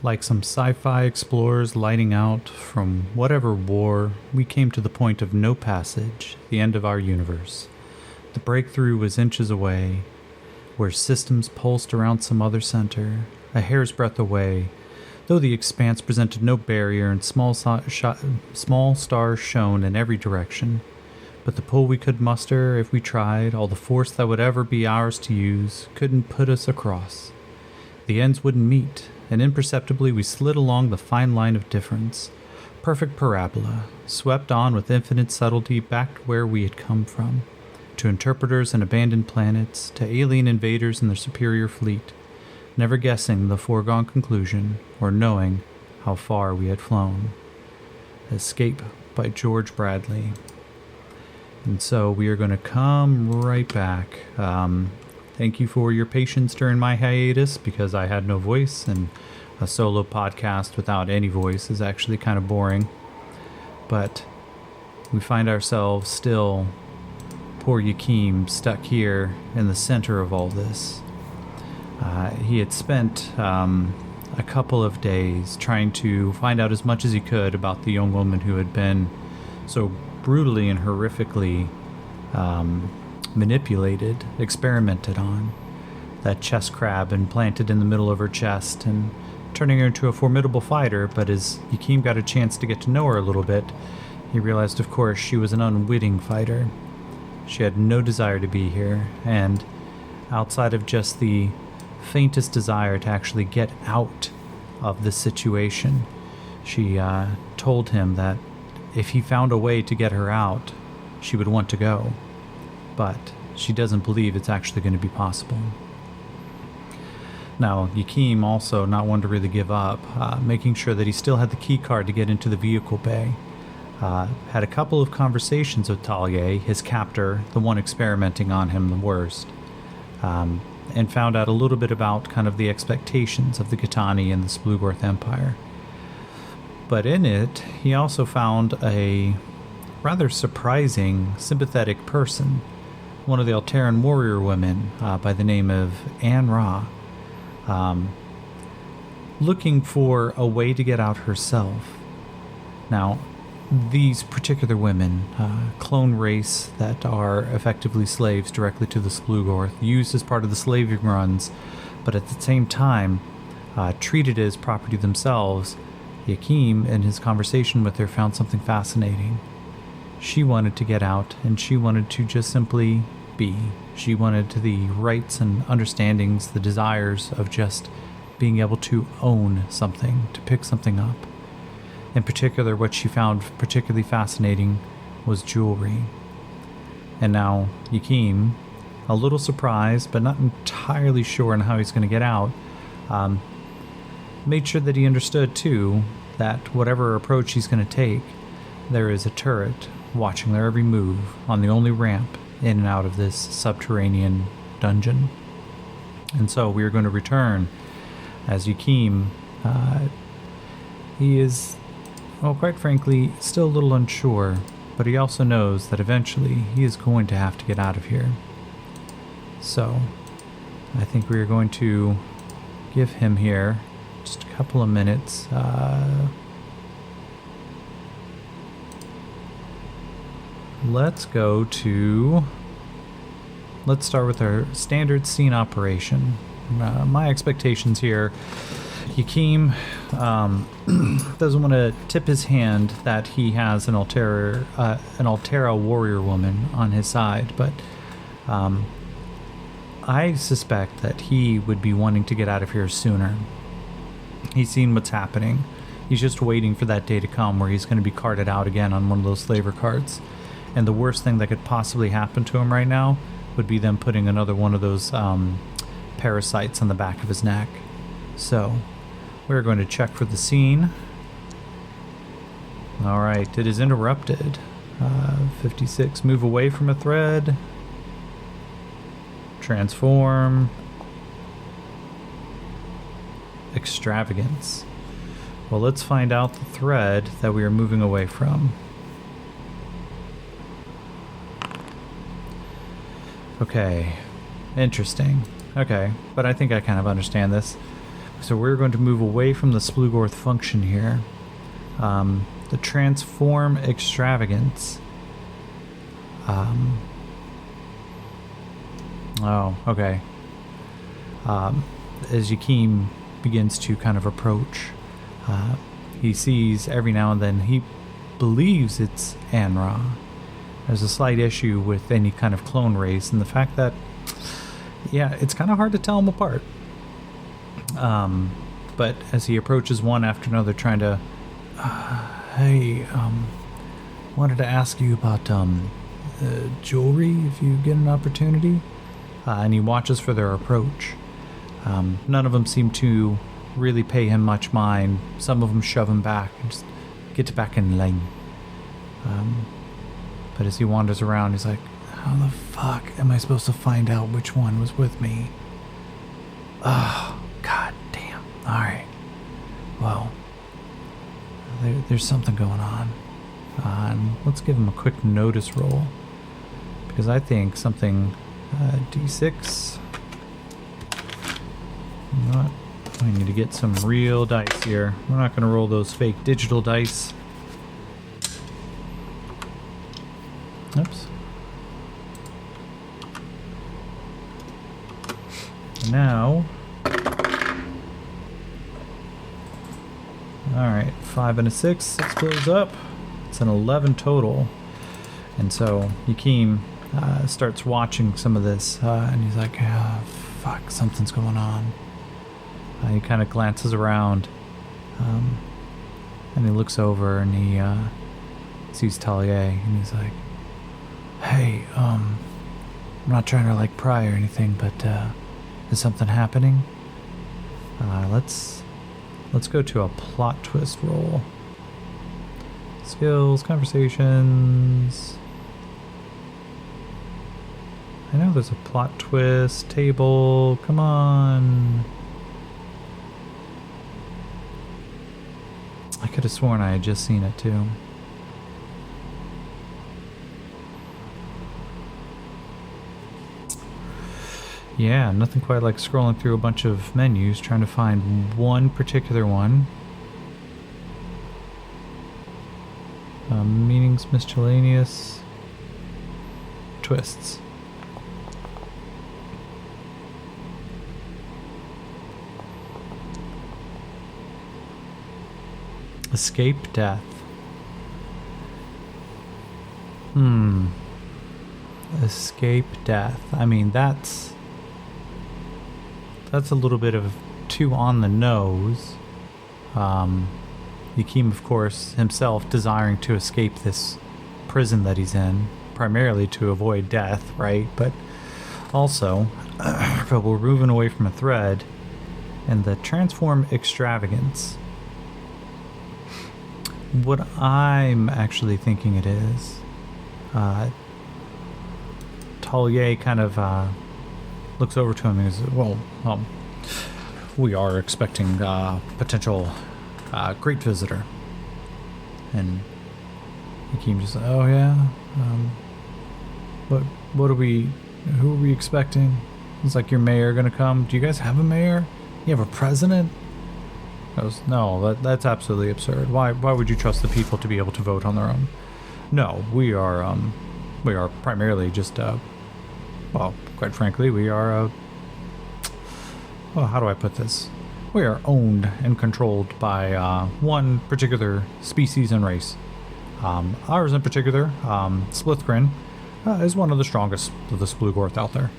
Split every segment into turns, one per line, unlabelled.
Like some sci-fi explorers lighting out from whatever war, we came to the point of no passage, the end of our universe. The breakthrough was inches away, where systems pulsed around some other center, a hair's breadth away, though the expanse presented no barrier and small stars shone in every direction. But the pull we could muster if we tried, all the force that would ever be ours to use, couldn't put us across. The ends wouldn't meet, and imperceptibly we slid along the fine line of difference. Perfect parabola, swept on with infinite subtlety back to where we had come from. To interpreters and abandoned planets, to alien invaders and their superior fleet, never guessing the foregone conclusion or knowing how far we had flown. Escape by George Bradley. And so we are going to come right back. Thank you for your patience during my hiatus, because I had no voice, and a solo podcast without any voice is actually kind of boring. But we find ourselves still, poor Yakeem, stuck here in the center of all this. He had spent a couple of days trying to find out as much as he could about the young woman who had been so brutally and horrifically manipulated, experimented on. That chest crab implanted in the middle of her chest and turning her into a formidable fighter, but as Yakeem got a chance to get to know her a little bit, he realized, of course, she was an unwitting fighter. She had no desire to be here, and outside of just the faintest desire to actually get out of this situation, she told him that if he found a way to get her out, she would want to go. But she doesn't believe it's actually going to be possible. Now, Yakeem also not one to really give up, making sure that he still had the key card to get into the vehicle bay. Had a couple of conversations with Talia, his captor, the one experimenting on him the worst, and found out a little bit about kind of the expectations of the Gitani and the Splugorth Empire. But in it, he also found a rather surprising, sympathetic person, one of the Alteran warrior women by the name of Anne Ra, looking for a way to get out herself. Now, these particular women, clone race that are effectively slaves directly to the Splugorth, used as part of the slaving runs, but at the same time treated as property themselves, Yakeem, in his conversation with her, found something fascinating. She wanted to get out, and she wanted to just simply be. She wanted the rights and understandings, the desires of just being able to own something, to pick something up. In particular, what she found particularly fascinating was jewelry. And now Yakeem, a little surprised, but not entirely sure on how he's going to get out, made sure that he understood, too, that whatever approach he's going to take, there is a turret watching their every move on the only ramp in and out of this subterranean dungeon. And so we are going to return as Yakeem, he is, well, quite frankly, still a little unsure, but he also knows that eventually he is going to have to get out of here. So I think we are going to give him here just a couple of minutes. Let's start with our standard scene operation. My expectations here, Yakeem doesn't want to tip his hand that he has an Altera warrior woman on his side, but I suspect that he would be wanting to get out of here sooner. He's seen what's happening. He's just waiting for that day to come where he's going to be carted out again on one of those slaver carts. And the worst thing that could possibly happen to him right now would be them putting another one of those parasites on the back of his neck. So we're going to check for the scene. All right, it is interrupted. 56, move away from a thread. Transform. Extravagance. Well, let's find out the thread that we are moving away from. Okay, interesting. Okay, but I think I kind of understand this. So we're going to move away from the Splugorth function here. The transform extravagance. Oh, okay. As Yakeem begins to kind of approach, he sees every now and then, he believes it's Anra. There's a slight issue with any kind of clone race, and the fact that, yeah, it's kind of hard to tell them apart. But as he approaches one after another, trying to, hey, wanted to ask you about jewelry if you get an opportunity. And he watches for their approach. None of them seem to really pay him much mind. Some of them shove him back and just get back in line. But as he wanders around, he's like, how the fuck am I supposed to find out which one was with me? Oh, god damn. Alright. Well, there's something going on. Let's give him a quick notice roll. Because I think something... D6. Not. I need to get some real dice here. We're not going to roll those fake digital dice. Oops. Now. Alright, 5 and a 6. 6 blows up. It's an 11 total. And so, Yakeem starts watching some of this, and he's like, oh, fuck, something's going on. He kind of glances around, and he looks over, and he sees Talia, and he's like, hey, I'm not trying to, like, pry or anything, but is something happening? Let's go to a plot twist roll. Skills, conversations... I know there's a plot twist table. Come on. I could have sworn I had just seen it too. Yeah, nothing quite like scrolling through a bunch of menus trying to find one particular one. Meanings miscellaneous. Twists. Escape death. Escape death. I mean, that's a little bit of too on the nose. Yakeem, of course, himself desiring to escape this prison that he's in, primarily to avoid death, right? But also, but we're moving away from a thread, and the transform extravagance. What I'm actually thinking it is, Talia kind of looks over to him and goes, well, we are expecting potential great visitor. And Yakeem just, oh yeah? Who are we expecting? It's like your mayor gonna come. Do you guys have a mayor? You have a president? Goes, no, that's absolutely absurd. Why would you trust the people to be able to vote on their own? No, we are primarily just well, quite frankly, we are well, how do I put this? We are owned and controlled by one particular species and race. Ours in particular, Splithgrin, is one of the strongest of the Splugorth out there.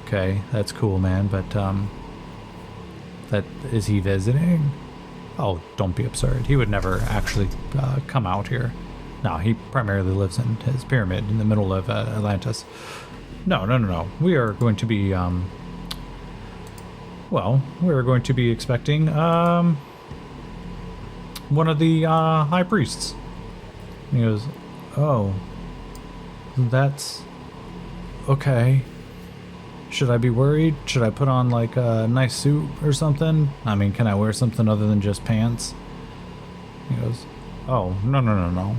Okay, that's cool, man, but that is he visiting? Oh, don't be absurd. He would never actually come out here. No, he primarily lives in his pyramid in the middle of Atlantis. No. We are going to be, well, we're going to be expecting one of the high priests. And he goes, oh, that's okay. Should I be worried? Should I put on like a nice suit or something? I mean, can I wear something other than just pants? He goes, oh, no.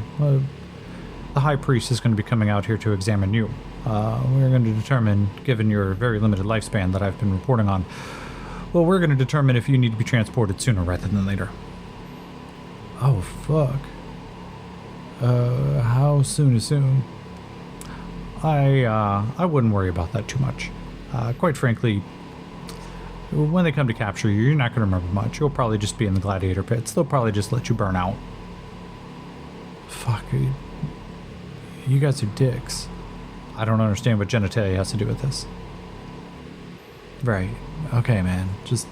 The high priest is going to be coming out here to examine you. We're going to determine, given your very limited lifespan that I've been reporting on, Well, we're going to determine if you need to be transported sooner rather than later. Oh, fuck. How soon is soon? I wouldn't worry about that too much. Quite frankly, when they come to capture you, you're not going to remember much. You'll probably just be in the gladiator pits. They'll probably just let you burn out. Fuck. You guys are dicks. I don't understand what genitalia has to do with this. Right. Okay, man. Just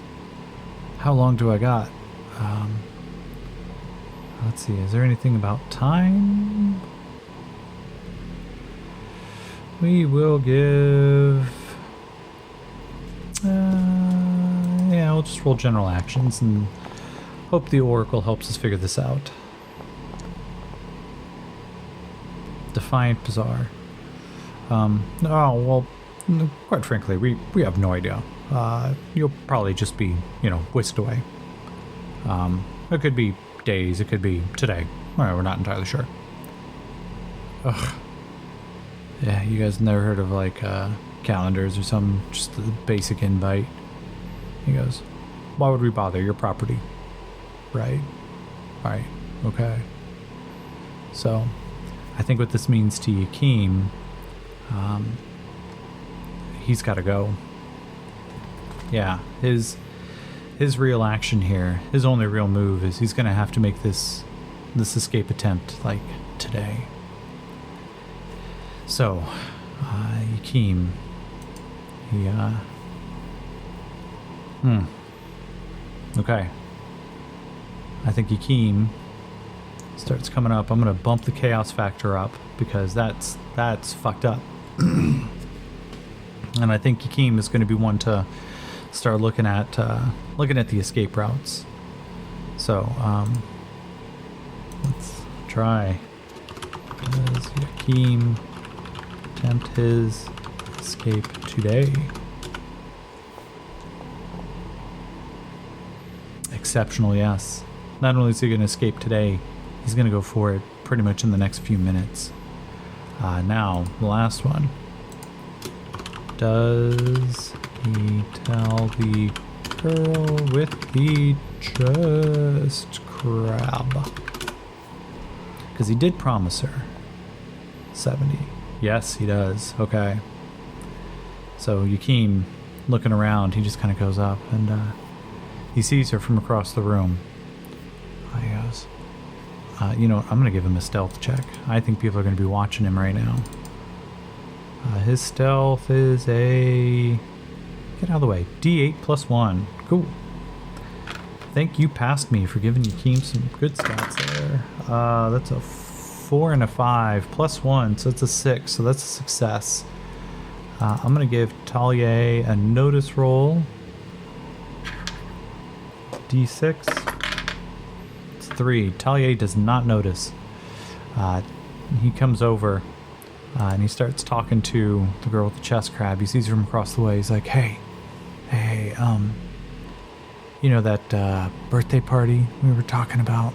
how long do I got? Let's see. Is there anything about time? We will give... yeah, we'll just roll general actions and hope the Oracle helps us figure this out. Defiant Bazaar. Oh, well, quite frankly, we have no idea. You'll probably just be, whisked away. It could be days, it could be today. Well, we're not entirely sure. Ugh. Yeah, you guys never heard of, like, calendars or some, just the basic invite? He goes, why would we bother? Your property. Right. Okay. So, I think what this means to Yakeem, he's got to go. Yeah, his real action here, his only real move is he's going to have to make this escape attempt, like, today. So, Yakeem, he, okay. I think Yakeem starts coming up. I'm going to bump the chaos factor up because that's fucked up. And I think Yakeem is going to be one to start looking at the escape routes. So, let's try. Does Yakeem attempt his escape today? Exceptional, yes. Not only is he going to escape today, he's going to go for it pretty much in the next few minutes. Now, the last one. Does he tell the girl with the chest crab? Because he did promise her 70. Yes, he does. Okay. So Yakeem, looking around, he just kind of goes up and he sees her from across the room. He goes, I'm going to give him a stealth check. I think people are going to be watching him right now. His stealth is a... Get out of the way. D8 plus 1. Cool. Thank you past me for giving Yakeem some good stats there. That's a 4 and a 5 plus 1, so it's a 6, so that's a success. I'm going to give Talia a notice roll. D6. It's 3. Talia does not notice. He comes over and he starts talking to the girl with the chest crab. He sees her from across the way. He's like, hey, that birthday party we were talking about?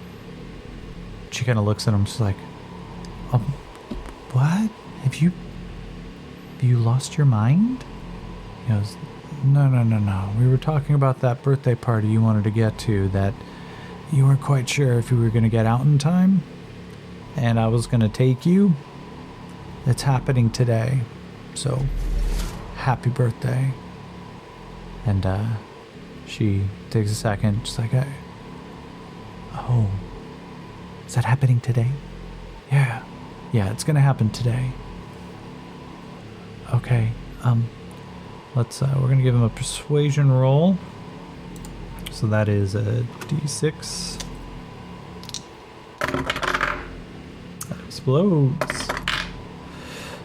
She kind of looks at him. She's like, what? Have you lost your mind? He goes, no. We were talking about that birthday party you wanted to get to that you weren't quite sure if you were going to get out in time. And I was going to take you. It's happening today. So, happy birthday. And she takes a second. She's like, oh, is that happening today? Yeah, it's going to happen today. Okay, we're going to give him a persuasion roll. So that is a D6. That explodes.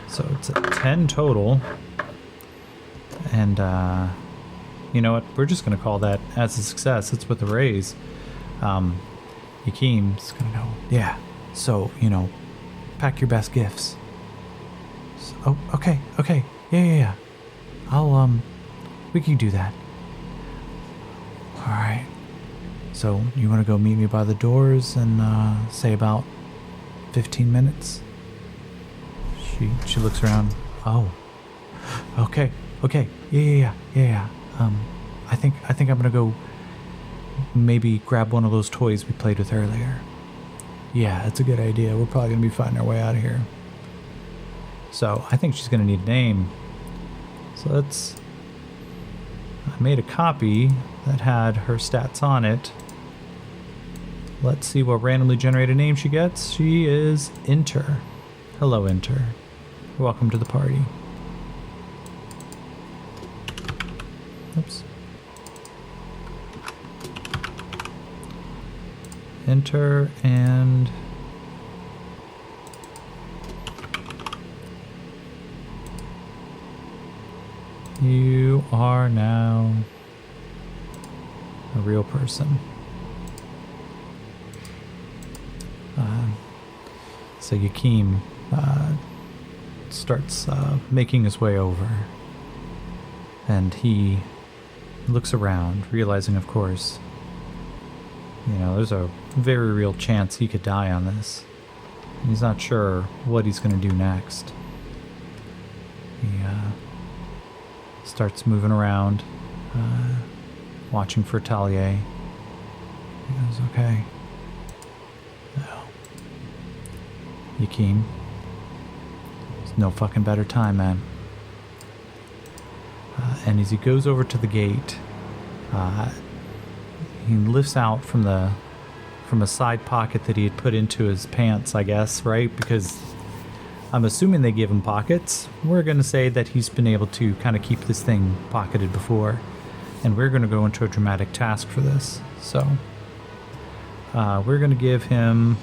So it's a 10 total. And, you know what? We're just going to call that as a success. It's with a raise. Yakeem's going to go, yeah. So, pack your best gifts. So, okay. Yeah. We can do that. All right. So you want to go meet me by the doors and say about 15 minutes? She looks around. Oh. Okay. Yeah. I think I'm gonna go maybe grab one of those toys we played with earlier. Yeah, that's a good idea. We're probably gonna be fighting our way out of here. So I think she's gonna need a name. So I made a copy that had her stats on it. Let's see what randomly generated name she gets. She is Inter. Hello, Inter. Welcome to the party. Oops. Enter, and you are now a real person. So Yakeem starts making his way over, and he looks around, realizing, of course, there's a very real chance he could die on this. He's not sure what he's going to do next. He starts moving around, watching for Talia. He goes, okay. No. Yakeem. There's no fucking better time, man. And as he goes over to the gate, he lifts out from a side pocket that he had put into his pants, I guess, right? Because I'm assuming they give him pockets. We're going to say that he's been able to kind of keep this thing pocketed before. And we're going to go into a dramatic task for this. So we're going to give him...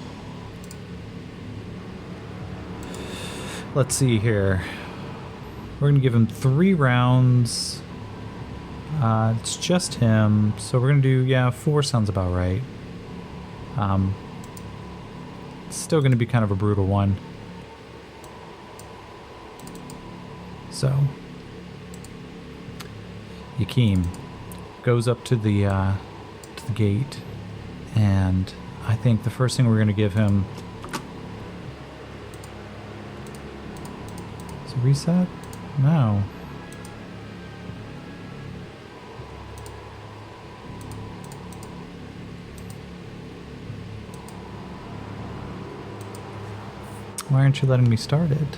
Let's see here. We're going to give him 3 rounds. It's just him. So we're going to do, 4 sounds about right. It's still going to be kind of a brutal one. So, Yakeem goes up to the gate, and I think the first thing we're going to give him is a reset? No. Why aren't you letting me start it?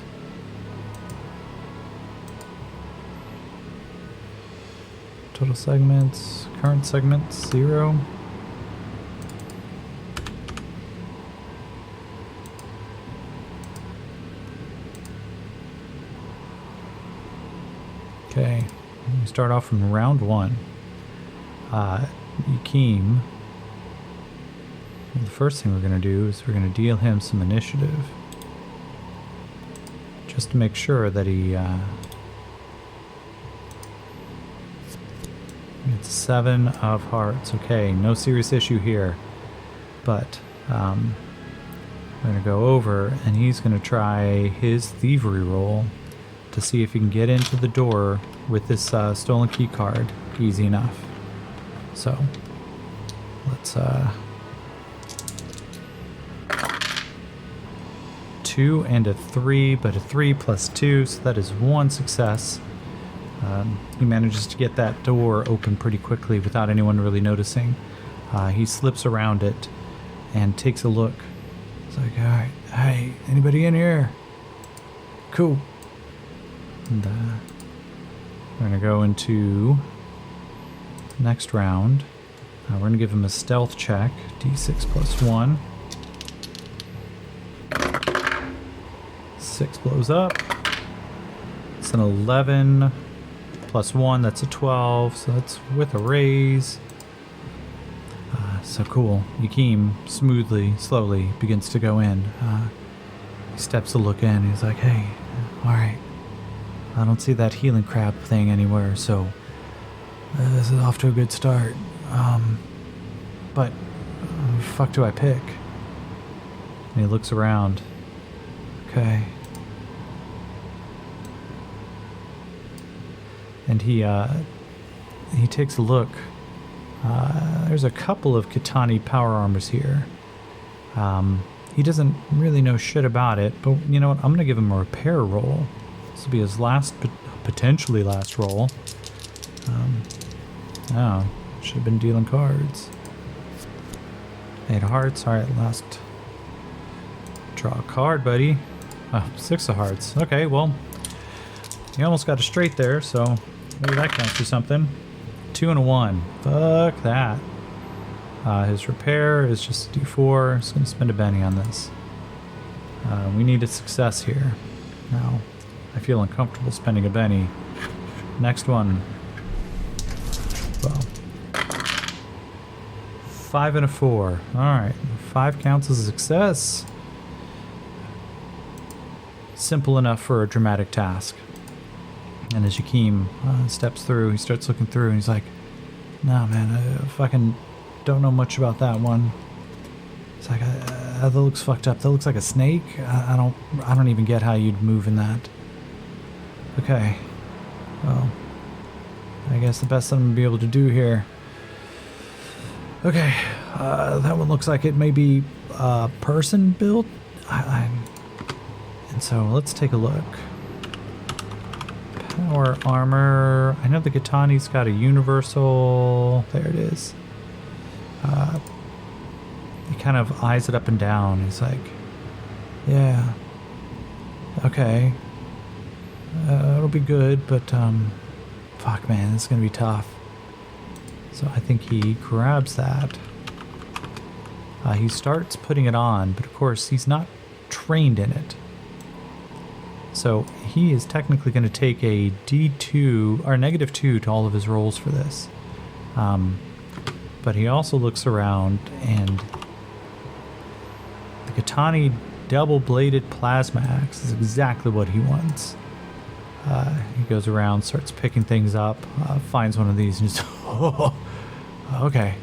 Total segments, current segments, 0. Okay, we start off from round 1. Yakeem, the first thing we're going to do is we're going to deal him some initiative. Just to make sure that he it's 7 of hearts. Okay, no serious issue here. But we're going to go over, and he's going to try his thievery roll to see if he can get into the door with this stolen key card easy enough. So let's 2 and a 3, but a 3 plus 2, so that is 1 success. He manages to get that door open pretty quickly without anyone really noticing. He slips around it and takes a look. It's like, alright, hey, anybody in here? Cool. And we're going to go into next round. We're going to give him a stealth check, d6 plus 1. 6 blows up. It's an 11 plus 1, that's a 12, so that's with a raise. So cool. Yakeem smoothly, slowly begins to go in. He steps to look in. He's like, hey, alright. I don't see that healing crab thing anywhere, so this is off to a good start. But the fuck do I pick? And he looks around. Okay. And he takes a look. There's a couple of Kitani power armors here. He doesn't really know shit about it, but you know what? I'm going to give him a repair roll. This will be his potentially last roll. Oh, should have been dealing cards. 8 of hearts. Alright, last. Draw a card, buddy. Oh, 6 of hearts. Okay, well, you almost got a straight there, so maybe that counts for something. 2 and a 1. Fuck that. His repair is just D4. Just gonna spend a Benny on this. We need a success here. Now, I feel uncomfortable spending a Benny. Next one. Well, 5 and a 4. Alright, 5 counts as a success. Simple enough for a dramatic task. And as Yakeem steps through, he starts looking through and he's like, "No, man, I fucking don't know much about that one." It's like, that looks fucked up. That looks like a snake. I don't even get how you'd move in that. Okay. Well, I guess the best I'm gonna be able to do here. Okay, that one looks like it may be person built. And so let's take a look. Power armor. I know the Gitani's got a universal. There it is. He kind of eyes it up and down. He's like, "Yeah, okay, it'll be good, but fuck, man, this is gonna be tough." So I think he grabs that. He starts putting it on, but of course he's not trained in it. So he is technically going to take a D2 or -2 to all of his rolls for this. But he also looks around, and the Gitani double-bladed plasma axe is exactly what he wants. He goes around, starts picking things up, finds one of these, and just, "Oh, okay.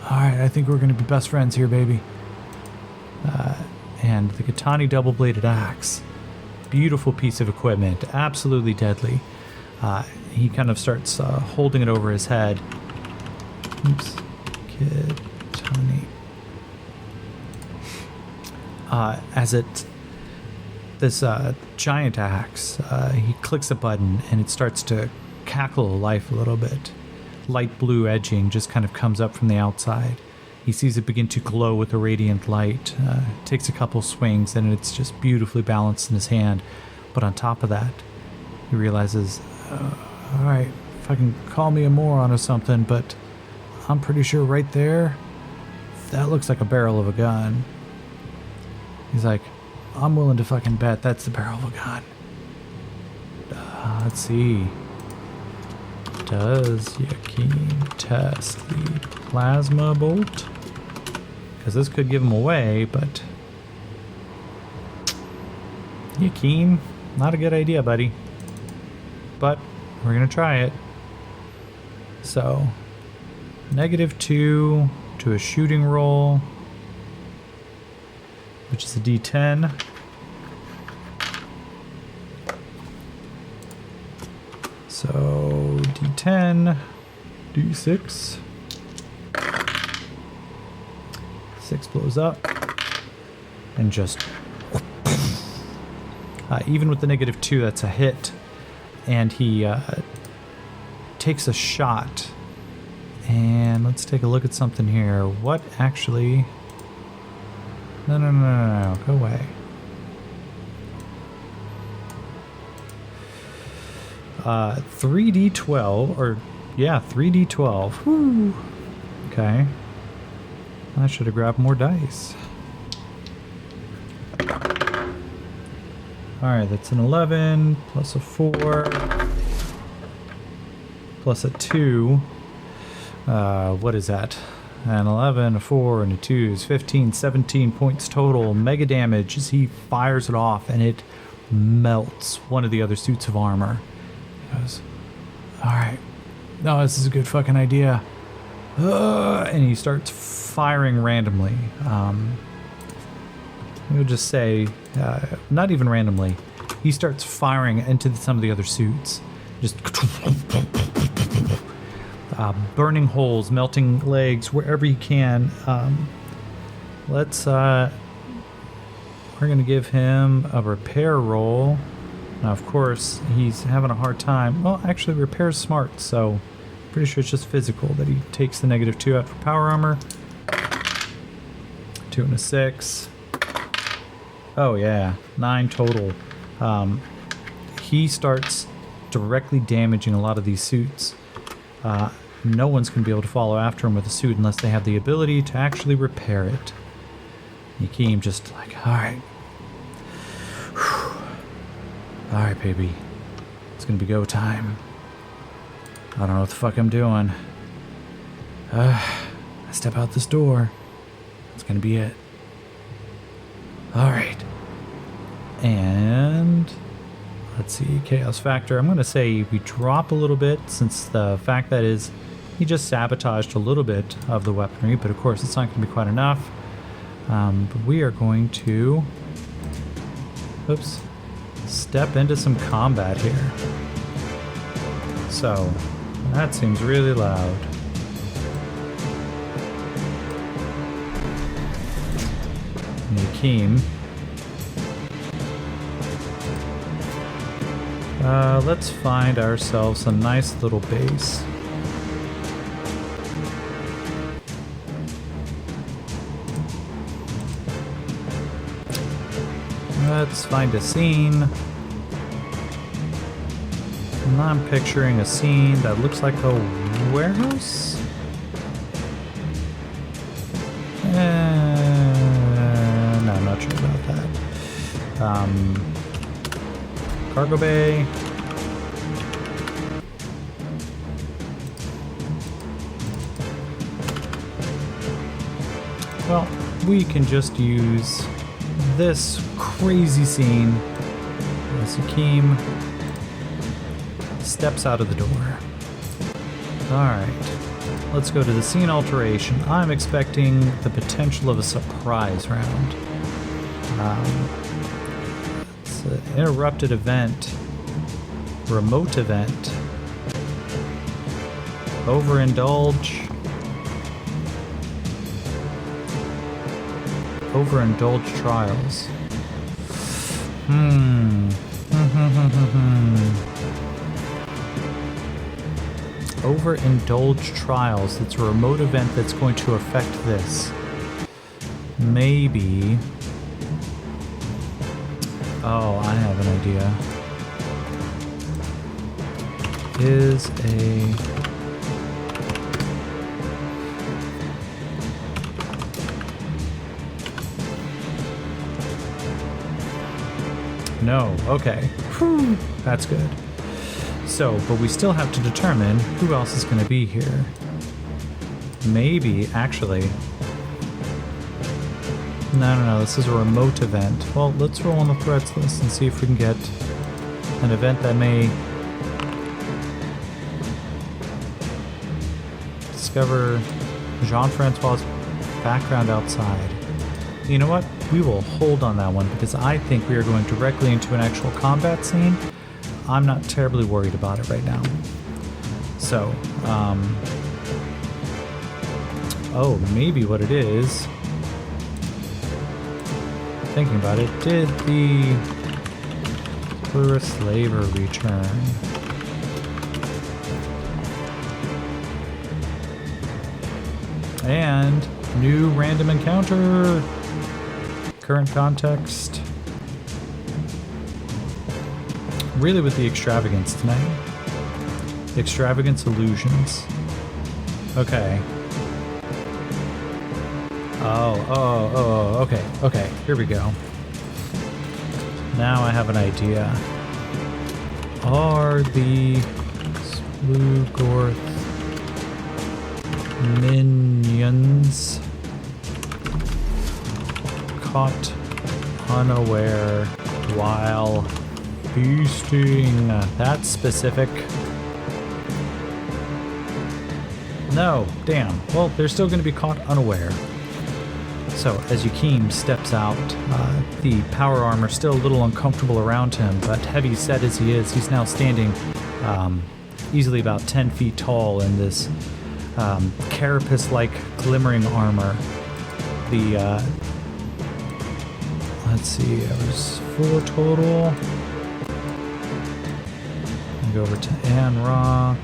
Alright, I think we're going to be best friends here, baby." And the Gitani double-bladed axe, beautiful piece of equipment, absolutely deadly. He kind of starts holding it over his head. Oops. Gitani. This giant axe, he clicks a button and it starts to cackle life a little bit. Light blue edging just kind of comes up from the outside. He sees it begin to glow with a radiant light. Takes a couple swings and it's just beautifully balanced in his hand. But on top of that, he realizes, alright, fucking call me a moron or something, but I'm pretty sure right there, that looks like a barrel of a gun. He's like, "I'm willing to fucking bet that's the barrel of a gun." Let's see. Does Yakeem test the plasma bolt? Because this could give him away, but Yakeem, not a good idea, buddy. But we're gonna try it. So, -2 to a shooting roll, which is a D10. So D10, D6. 6 blows up, and just even with the -2, that's a hit. And he takes a shot. And let's take a look at something here. What actually? No, go away. 3d12, or yeah, 3d12. Whew. Okay. I should have grabbed more dice. Alright, that's an 11, plus a 4, plus a 2. What is that? An 11, a 4, and a 2 is 15, 17 points total. Mega damage as he fires it off, and it melts one of the other suits of armor. He goes, "Alright, no, this is a good fucking idea." And he starts firing randomly. We'll just say, not even randomly. He starts firing into some of the other suits. Just burning holes, melting legs, wherever he can. We're going to give him a repair roll. Now, of course, he's having a hard time. Well, actually, repair's smart, so Pretty sure it's just physical that he takes the -2 out for power armor. 2 and a 6. Oh yeah, 9 total. He starts directly damaging a lot of these suits. No one's going to be able to follow after him with a suit unless they have the ability to actually repair it. Yakeem just like, alright. Alright, baby. It's going to be go time. I don't know what the fuck I'm doing. I step out this door. It's going to be it. Alright. And let's see, chaos factor. I'm going to say we drop a little bit, since the fact that is he just sabotaged a little bit of the weaponry, but of course it's not going to be quite enough. But we are going to, oops, step into some combat here. So that seems really loud. Yakeem. Let's find ourselves a nice little base. Let's find a scene. And I'm picturing a scene that looks like a warehouse? No, I'm not sure about that. Cargo bay. Well, we can just use this crazy scene as Yakeem steps out of the door. Alright, let's go to the scene alteration. I'm expecting the potential of a surprise round. It's an interrupted event, remote event, overindulge trials. Overindulge trials. It's a remote event that's going to affect this. Maybe. Oh, I have an idea. Is a... No, okay. Whew, that's good. So, but we still have to determine who else is going to be here. Maybe, actually... No, this is a remote event. Well, let's roll on the threats list and see if we can get an event that may... discover Jean-Francois' background outside. You know what? We will hold on that one because I think we are going directly into an actual combat scene. I'm not terribly worried about it right now. So, oh, maybe what it is, thinking about it, did the tourist labor return? And new random encounter. Current context. Really with the extravagance tonight. Extravagance illusions. Okay. Oh, okay, here we go. Now I have an idea. Are the Slugorth minions caught unaware while feasting? That's specific. No, damn. Well, they're still going to be caught unaware. So as Yakeem steps out, the power armor still a little uncomfortable around him, but heavy set as he is, he's now standing easily about 10 feet tall in this carapace-like glimmering armor. The let's see, it was 4 total. Go over to Anra.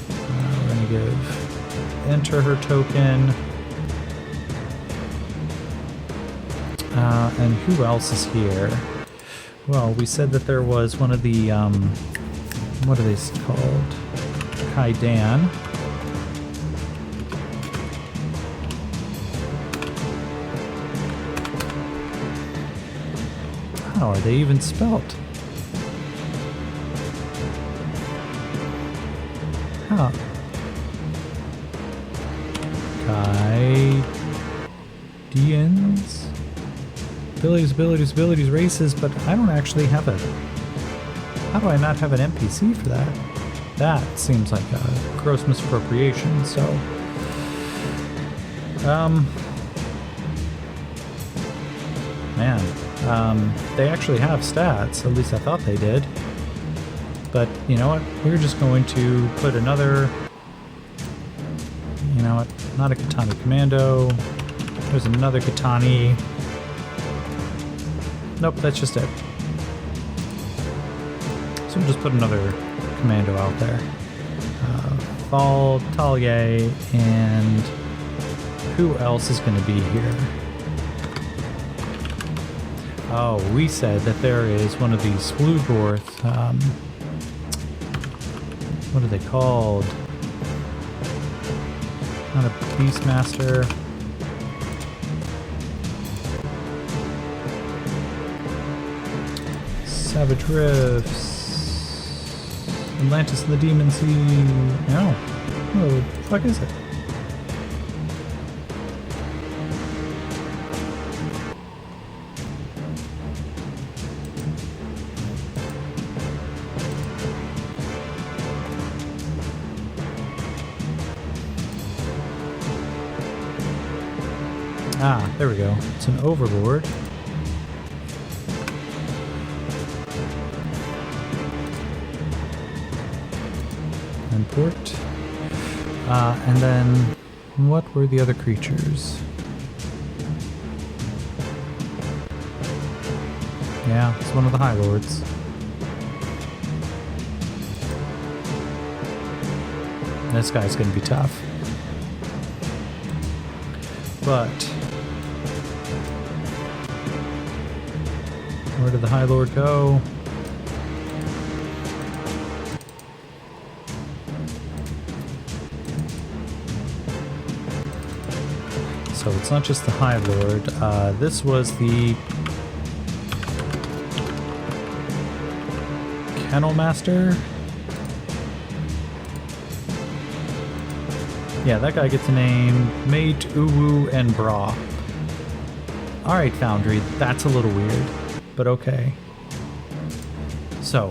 We're going to give enter her token. And who else is here? Well, we said that there was one of the, what are they called? Kaidan. How are they even spelt? Huh. Kaidians? Abilities, races, but I don't actually have a... How do I not have an NPC for that? That seems like a gross misappropriation, so... Man, they actually have stats, at least I thought they did. But, you know what, we're just going to put another... You know what, not a Katani Commando. There's another Katani... Nope, that's just it. So we'll just put another commando out there. Fall, Talia, and who else is going to be here? Oh, we said that there is one of these Splugorth, what are they called? Not a Beastmaster. Savage Rifts. Atlantis and the Demon Sea. No. What the fuck is it? Ah, there we go. It's an Overlord. Import. And then, what were the other creatures? Yeah, it's one of the High Lords. This guy's gonna be tough. But where did the High Lord go? So it's not just the High Lord. This was the Kennel Master. Yeah, that guy gets a name. Mate, Uwu, and Bra. Alright, Foundry, that's a little weird, but okay. So,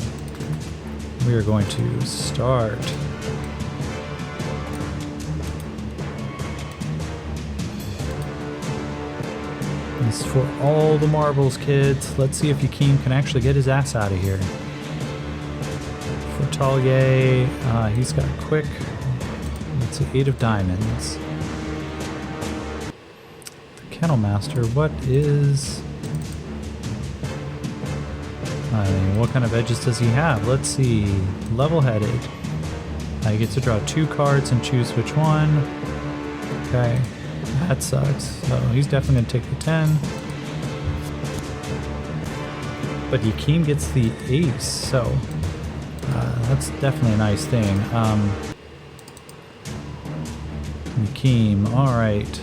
we are going to start. This is for all the marbles, kids. Let's see if Yakeem can actually get his ass out of here. For Talia, he's got quick. Let's see, 8 of diamonds. The Kennel Master, what is... I mean, what kind of edges does he have? Let's see. Level-headed. He gets to draw 2 cards and choose which one. Okay. That sucks. So he's definitely going to take the 10. But Yakeem gets the ace, so that's definitely a nice thing. Yakeem, alright.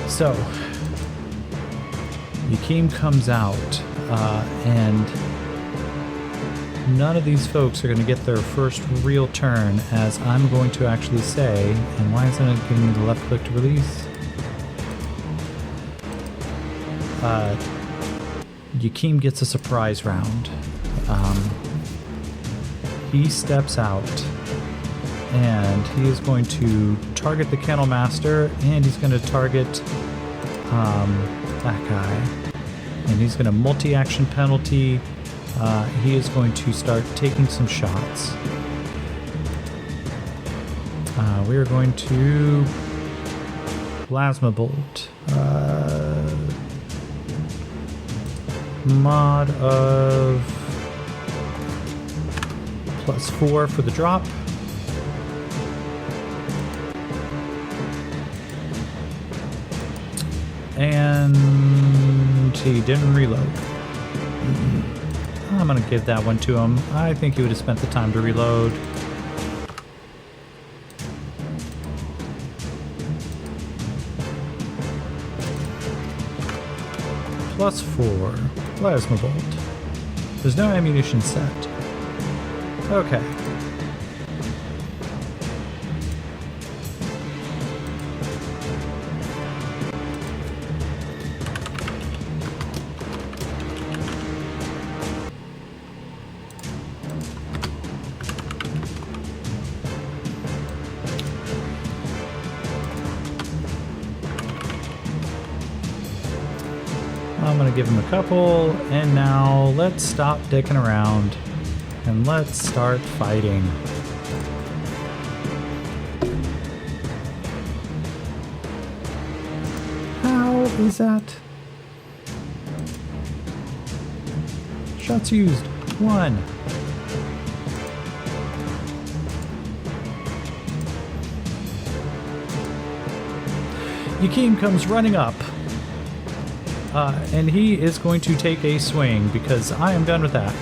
So, Yakeem comes out, and none of these folks are going to get their first real turn, as I'm going to actually say, and why isn't it giving me the left click to release? Yakeem gets a surprise round. He steps out, and he is going to target the Kennel Master, and he's going to target that guy. And he's going to multi-action penalty. He is going to start taking some shots. We are going to Plasma Bolt. Mod of +4 for the drop. And he didn't reload. I'm gonna give that one to him. I think he would have spent the time to reload. +4 plasma bolt. There's no ammunition set. Okay. I'm gonna give him a couple, and now let's stop dicking around and let's start fighting. How is that? Shots used. 1. Yakeem comes running up. And he is going to take a swing because I am done with that.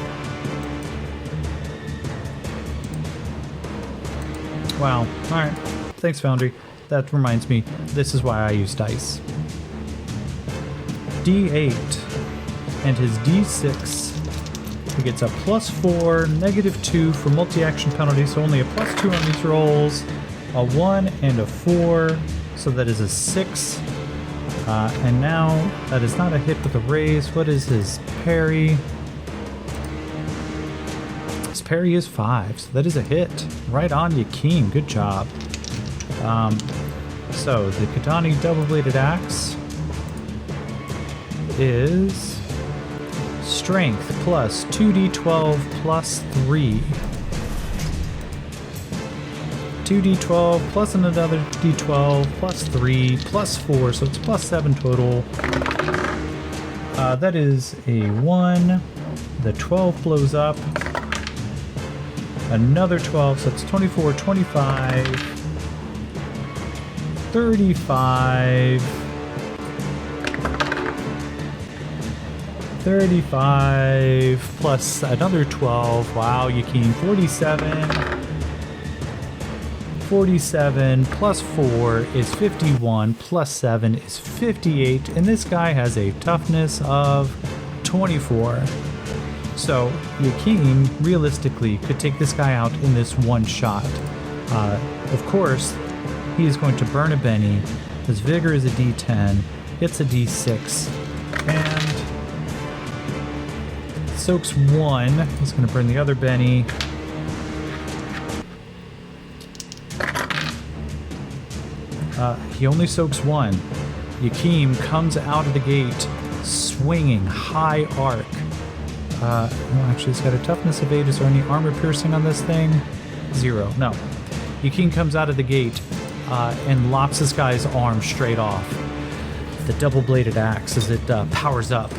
Wow. Alright. Thanks, Foundry. That reminds me, this is why I use dice. D8 and his D6. He gets a +4, -2 for multi-action penalty, so only a +2 on these rolls. A 1 and a 4, so that is a 6. And now that is not a hit with a raise. What is his parry? His parry is 5, so that is a hit. Right on, Yakeem. Good job. So the Kidani double-bladed axe is strength plus 2d12 plus 3. 2d12 plus another d12 plus 3 plus 4, so it's +7 total. That is a 1. The 12 blows up. Another 12, so it's 24, 25, 35, 35 plus another 12. Wow, Yakeem, 47. 47 plus 4 is 51 plus 7 is 58, and this guy has a toughness of 24. So Yakeem realistically could take this guy out in this one shot. Of course, he is going to burn a Benny. His vigor is a D10, it's a D6, and soaks 1. He's going to burn the other Benny. He only soaks 1. Yakeem comes out of the gate swinging high arc. Well, actually, it's got a toughness of 8. Is there any armor piercing on this thing? 0. No. Yakeem comes out of the gate and lops this guy's arm straight off. The double-bladed axe, as it powers up,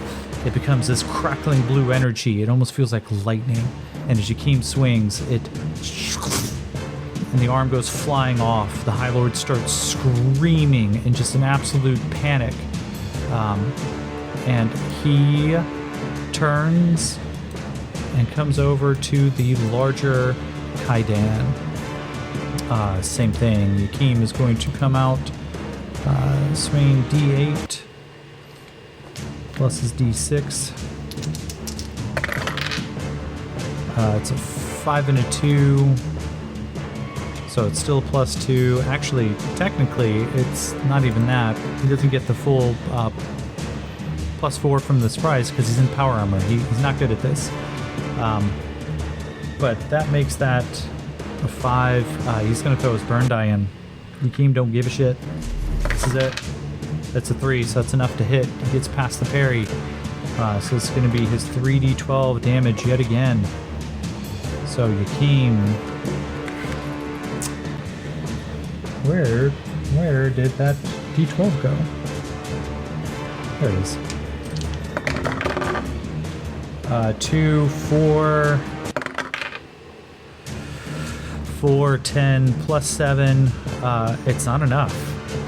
it becomes this crackling blue energy. It almost feels like lightning. And as Yakeem swings, and the arm goes flying off. The High Lord starts screaming in just an absolute panic. And he turns and comes over to the larger Kaidan. Same thing. Yakeem is going to come out, swinging D8 plus his D6. It's a 5 and a 2. So it's still a +2. Actually, technically, it's not even that. He doesn't get the full +4 from the surprise because he's in power armor. He's not good at this. But that makes that a 5. He's going to throw his burn die in. Yakeem don't give a shit. This is it. That's a 3, so that's enough to hit. He gets past the parry. So it's going to be his 3d12 damage yet again. So Yakeem... Where did that D12 go? There it is. 2, 4, 4, 10, plus 7. It's not enough.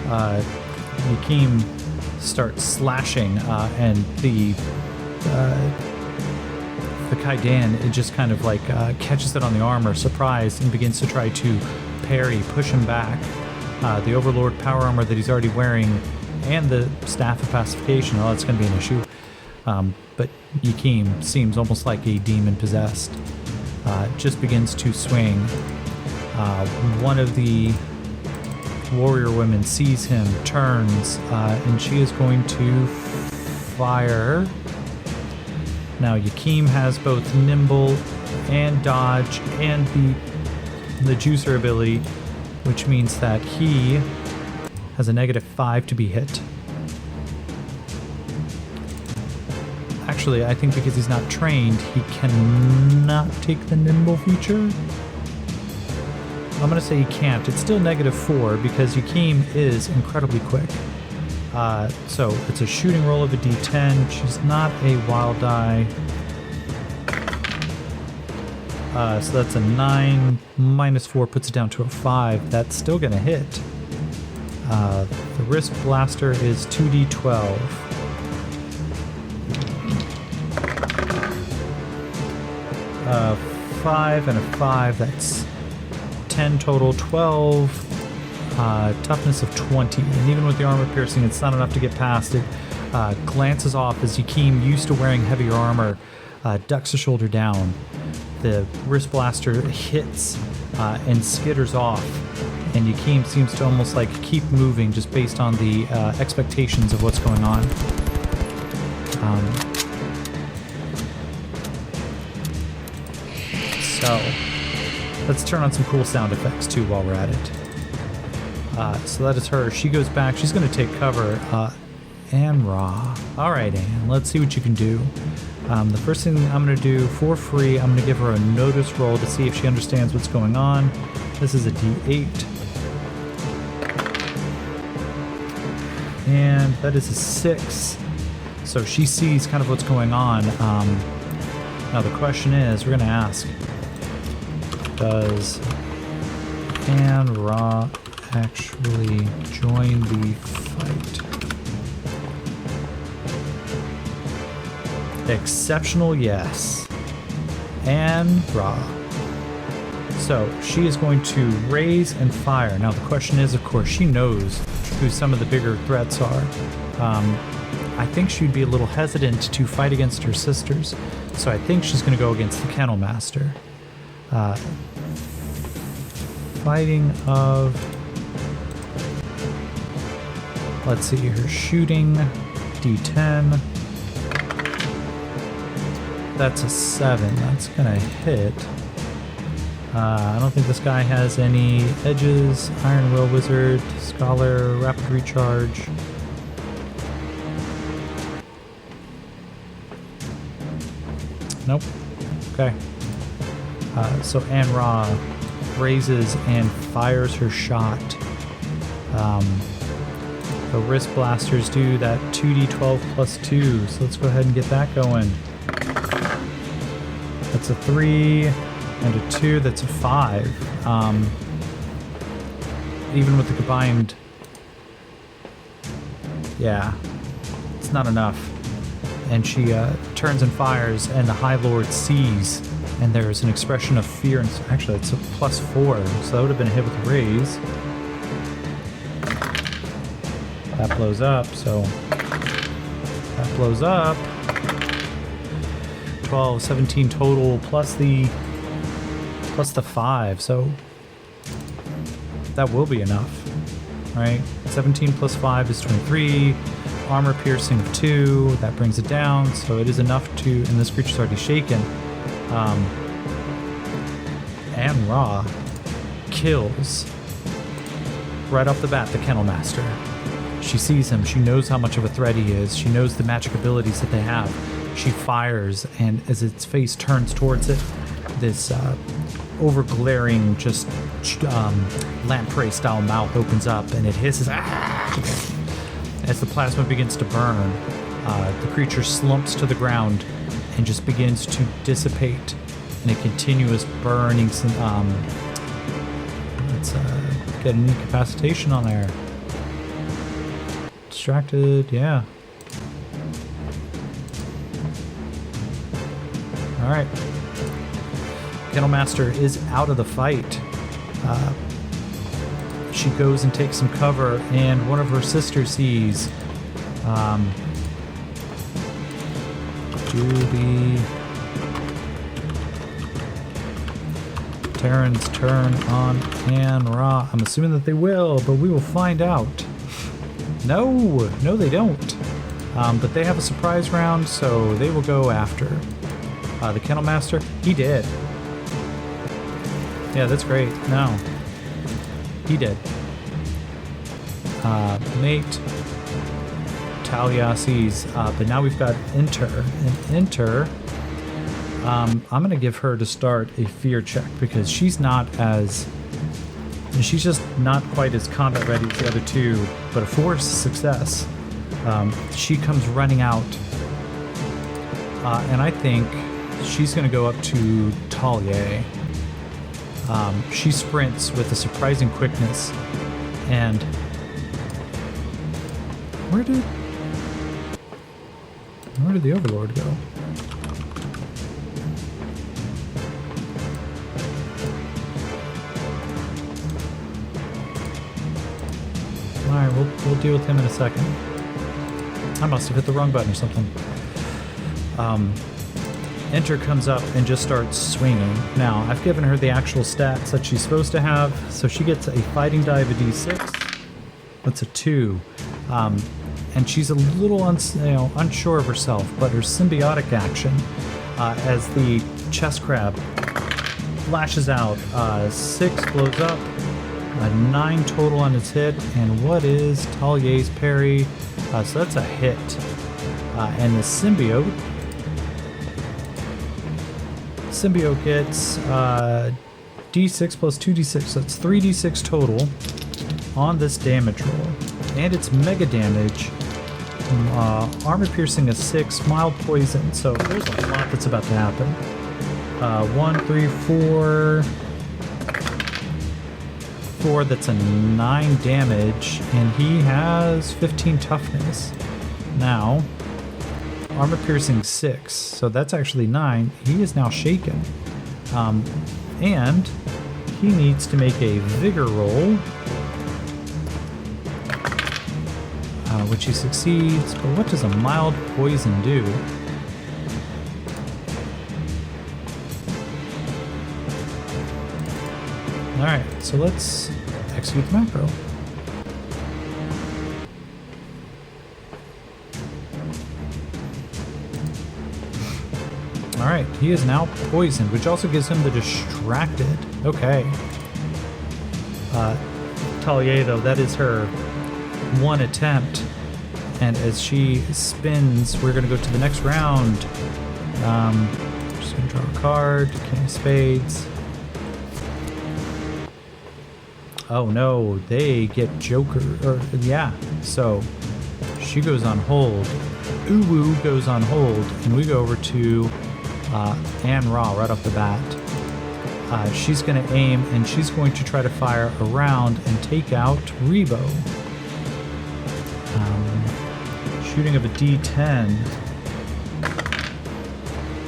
Yakim starts slashing, and the Kaidan, it just kind of like catches it on the armor, surprised, and begins to try to parry, push him back. The Overlord power armor that he's already wearing and the Staff of Pacification, oh, that's going to be an issue. But Yakim seems almost like a demon possessed. Just begins to swing. One of the warrior women sees him, turns, and she is going to fire. Now Yakim has both nimble and dodge and the juicer ability, which means that he has a -5 to be hit. Actually, I think because he's not trained, he cannot take the nimble feature. I'm going to say he can't. It's still -4 because Yakim is incredibly quick. So it's a shooting roll of a d10. She's not a wild die. So that's a 9. -4 puts it down to a 5. That's still going to hit. The wrist blaster is 2d12. A 5 and a 5. That's 10 total. 12. Toughness of 20. And even with the armor piercing, it's not enough to get past it. Glances off as Yakim, used to wearing heavier armor, ducks a shoulder down. The wrist blaster hits and skitters off, and Yakim seems to almost like keep moving just based on the expectations of what's going on. So let's turn on some cool sound effects too while we're at it. So that is her. She goes back. She's going to take cover. Ann Ra. All right, Ann. Let's see what you can do. The first thing I'm going to do for free, I'm going to give her a notice roll to see if she understands what's going on. This is a D8. And that is a 6. So she sees kind of what's going on. Now the question is, we're going to ask, does Ann Ra actually join the fight? Exceptional, yes. Ann Ra. So she is going to raise and fire. Now the question is, of course, she knows who some of the bigger threats are. I think she'd be a little hesitant to fight against her sisters, so I think she's going to go against the Kennel Master. Fighting of... Let's see, her shooting, D10. That's a 7. That's gonna hit. I don't think this guy has any edges. Iron Will Wizard, Scholar, Rapid Recharge. Nope. Okay. So Ann Ra raises and fires her shot. The wrist blasters do that 2d12 plus 2. So let's go ahead and get that going. That's a 3 and a 2. That's a 5. Even with the combined... Yeah. It's not enough. And she turns and fires, and the High Lord sees, and there's an expression of fear. And actually, it's a +4, so that would have been a hit with a raise. That blows up, so that blows up. 12, 17 total, plus the 5, so that will be enough, right? 17 plus 5 is 23. Armor piercing of 2, that brings it down, so it is enough to, and this creature's already shaken. Ann Ra kills right off the bat the Kennel Master. She sees him, she knows how much of a threat he is, she knows the magic abilities that they have. She fires, and as its face turns towards it, this over-glaring, just lamprey style mouth opens up, and it hisses. As the plasma begins to burn, the creature slumps to the ground and just begins to dissipate in a continuous burning let's get an incapacitation on there. Distracted, yeah. Alright. Kennel Master is out of the fight. She goes and takes some cover, and one of her sisters sees Julie Terran's turn on An-Ra. I'm assuming that they will, but we will find out. No, they don't. But they have a surprise round, so they will go after the Kennel Master. He did. Yeah, that's great. No, he did. Mate Talia sees, but now we've got Enter. And Enter, I'm going to give her to start a fear check because she's just not quite as combat ready as the other two, but a forced success. She comes running out, and I think she's going to go up to Talia. She sprints with a surprising quickness, and where did the Overlord go? Alright, we'll deal with him in a second. I must have hit the wrong button or something. Enter comes up and just starts swinging. Now, I've given her the actual stats that she's supposed to have, so she gets a fighting die of a d6. That's a 2. And she's a little unsure of herself, but her symbiotic action, as the chest crab lashes out, 6 blows up, 9 total on its hit, and what is Talia's parry? So that's a hit. And the symbiote gets d6 plus 2d6, so it's 3d6 total on this damage roll. And it's mega damage. Armor piercing a 6, mild poison, so there's a lot that's about to happen. 1, 3, 4, that's a 9 damage, and he has 15 toughness. Now, armor piercing 6, so that's actually 9. He is now shaken. And he needs to make a vigor roll, which he succeeds, but what does a mild poison do? Alright, so let's execute the macro. Alright, he is now poisoned, which also gives him the distracted. Okay. Talia, though, that is her one attempt. And as she spins, we're going to go to the next round. Just going to draw a card. King of Spades. Oh no, they get Joker. Yeah, so she goes on hold. Uwu goes on hold, and we go over to An-Ra right off the bat. She's going to aim, and she's going to try to fire around and take out Rebo. Shooting of a d10.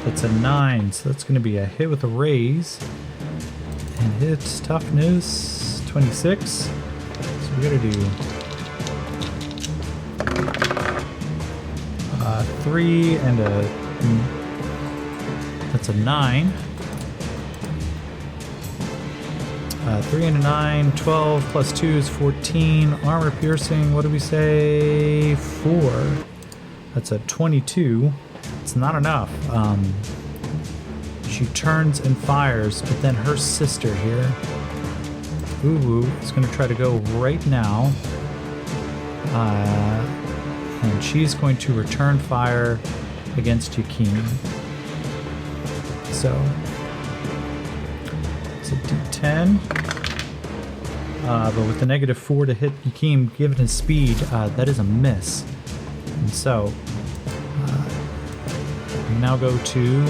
That's a 9, so that's going to be a hit with a raise. And hits toughness 26. So we got to do 3 and that's a 9. 3 and a 9, 12 plus 2 is 14. Armor piercing, what do we say? 4. That's a 22. It's not enough. She turns and fires, but then her sister here, Uwu, is going to try to go right now. And she's going to return fire against Yakim. So it's a d10. But with the -4 to hit Yakim, given his speed, that is a miss. And so we now go to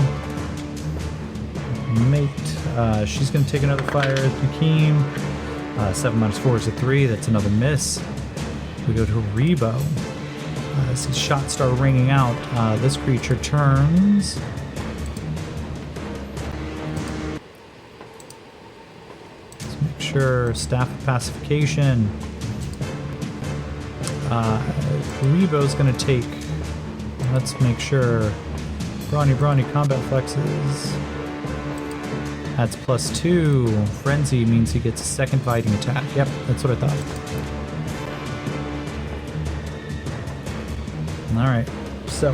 Mate. She's going to take another fire at Yakim. 7 minus 4 is a 3. That's another miss. We go to Rebo. As his shots start ringing out, this creature turns. Let's make sure. Staff of Pacification. Rebo's going to take. Let's make sure. Brawny combat flexes. That's +2. Frenzy means he gets a second fighting attack. Yep, that's what I thought. Alright, so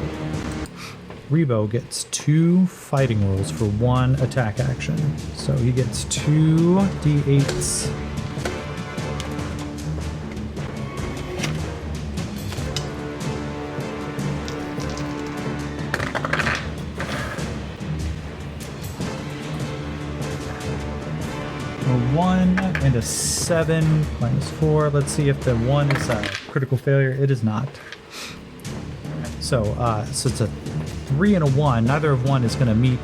Rebo gets 2 fighting rolls for 1 attack action. So he gets 2 d8s. A 1 and a 7 minus 4. Let's see if the 1 is a critical failure. It is not. So it's a 3 and a 1. Neither of 1 is going to meet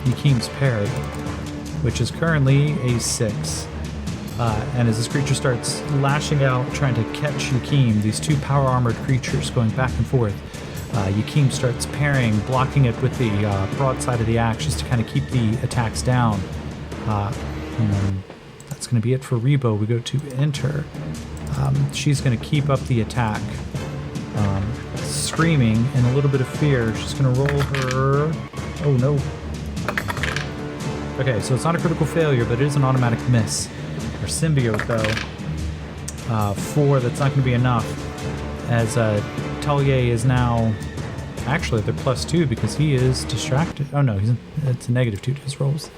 Yakeem's parry, which is currently a 6. And as this creature starts lashing out, trying to catch Yakeem, these 2 power armored creatures going back and forth, Yakeem starts parrying, blocking it with the broadside of the axe just to kind of keep the attacks down. And then that's going to be it for Rebo. We go to Enter. She's going to keep up the attack. Screaming in a little bit of fear. She's going to roll her... Oh, no. Okay, so it's not a critical failure, but it is an automatic miss. Her symbiote, though. 4, that's not going to be enough. As Talier is now... Actually, they're +2 because he is distracted. Oh, no, it's a -2 to his rolls.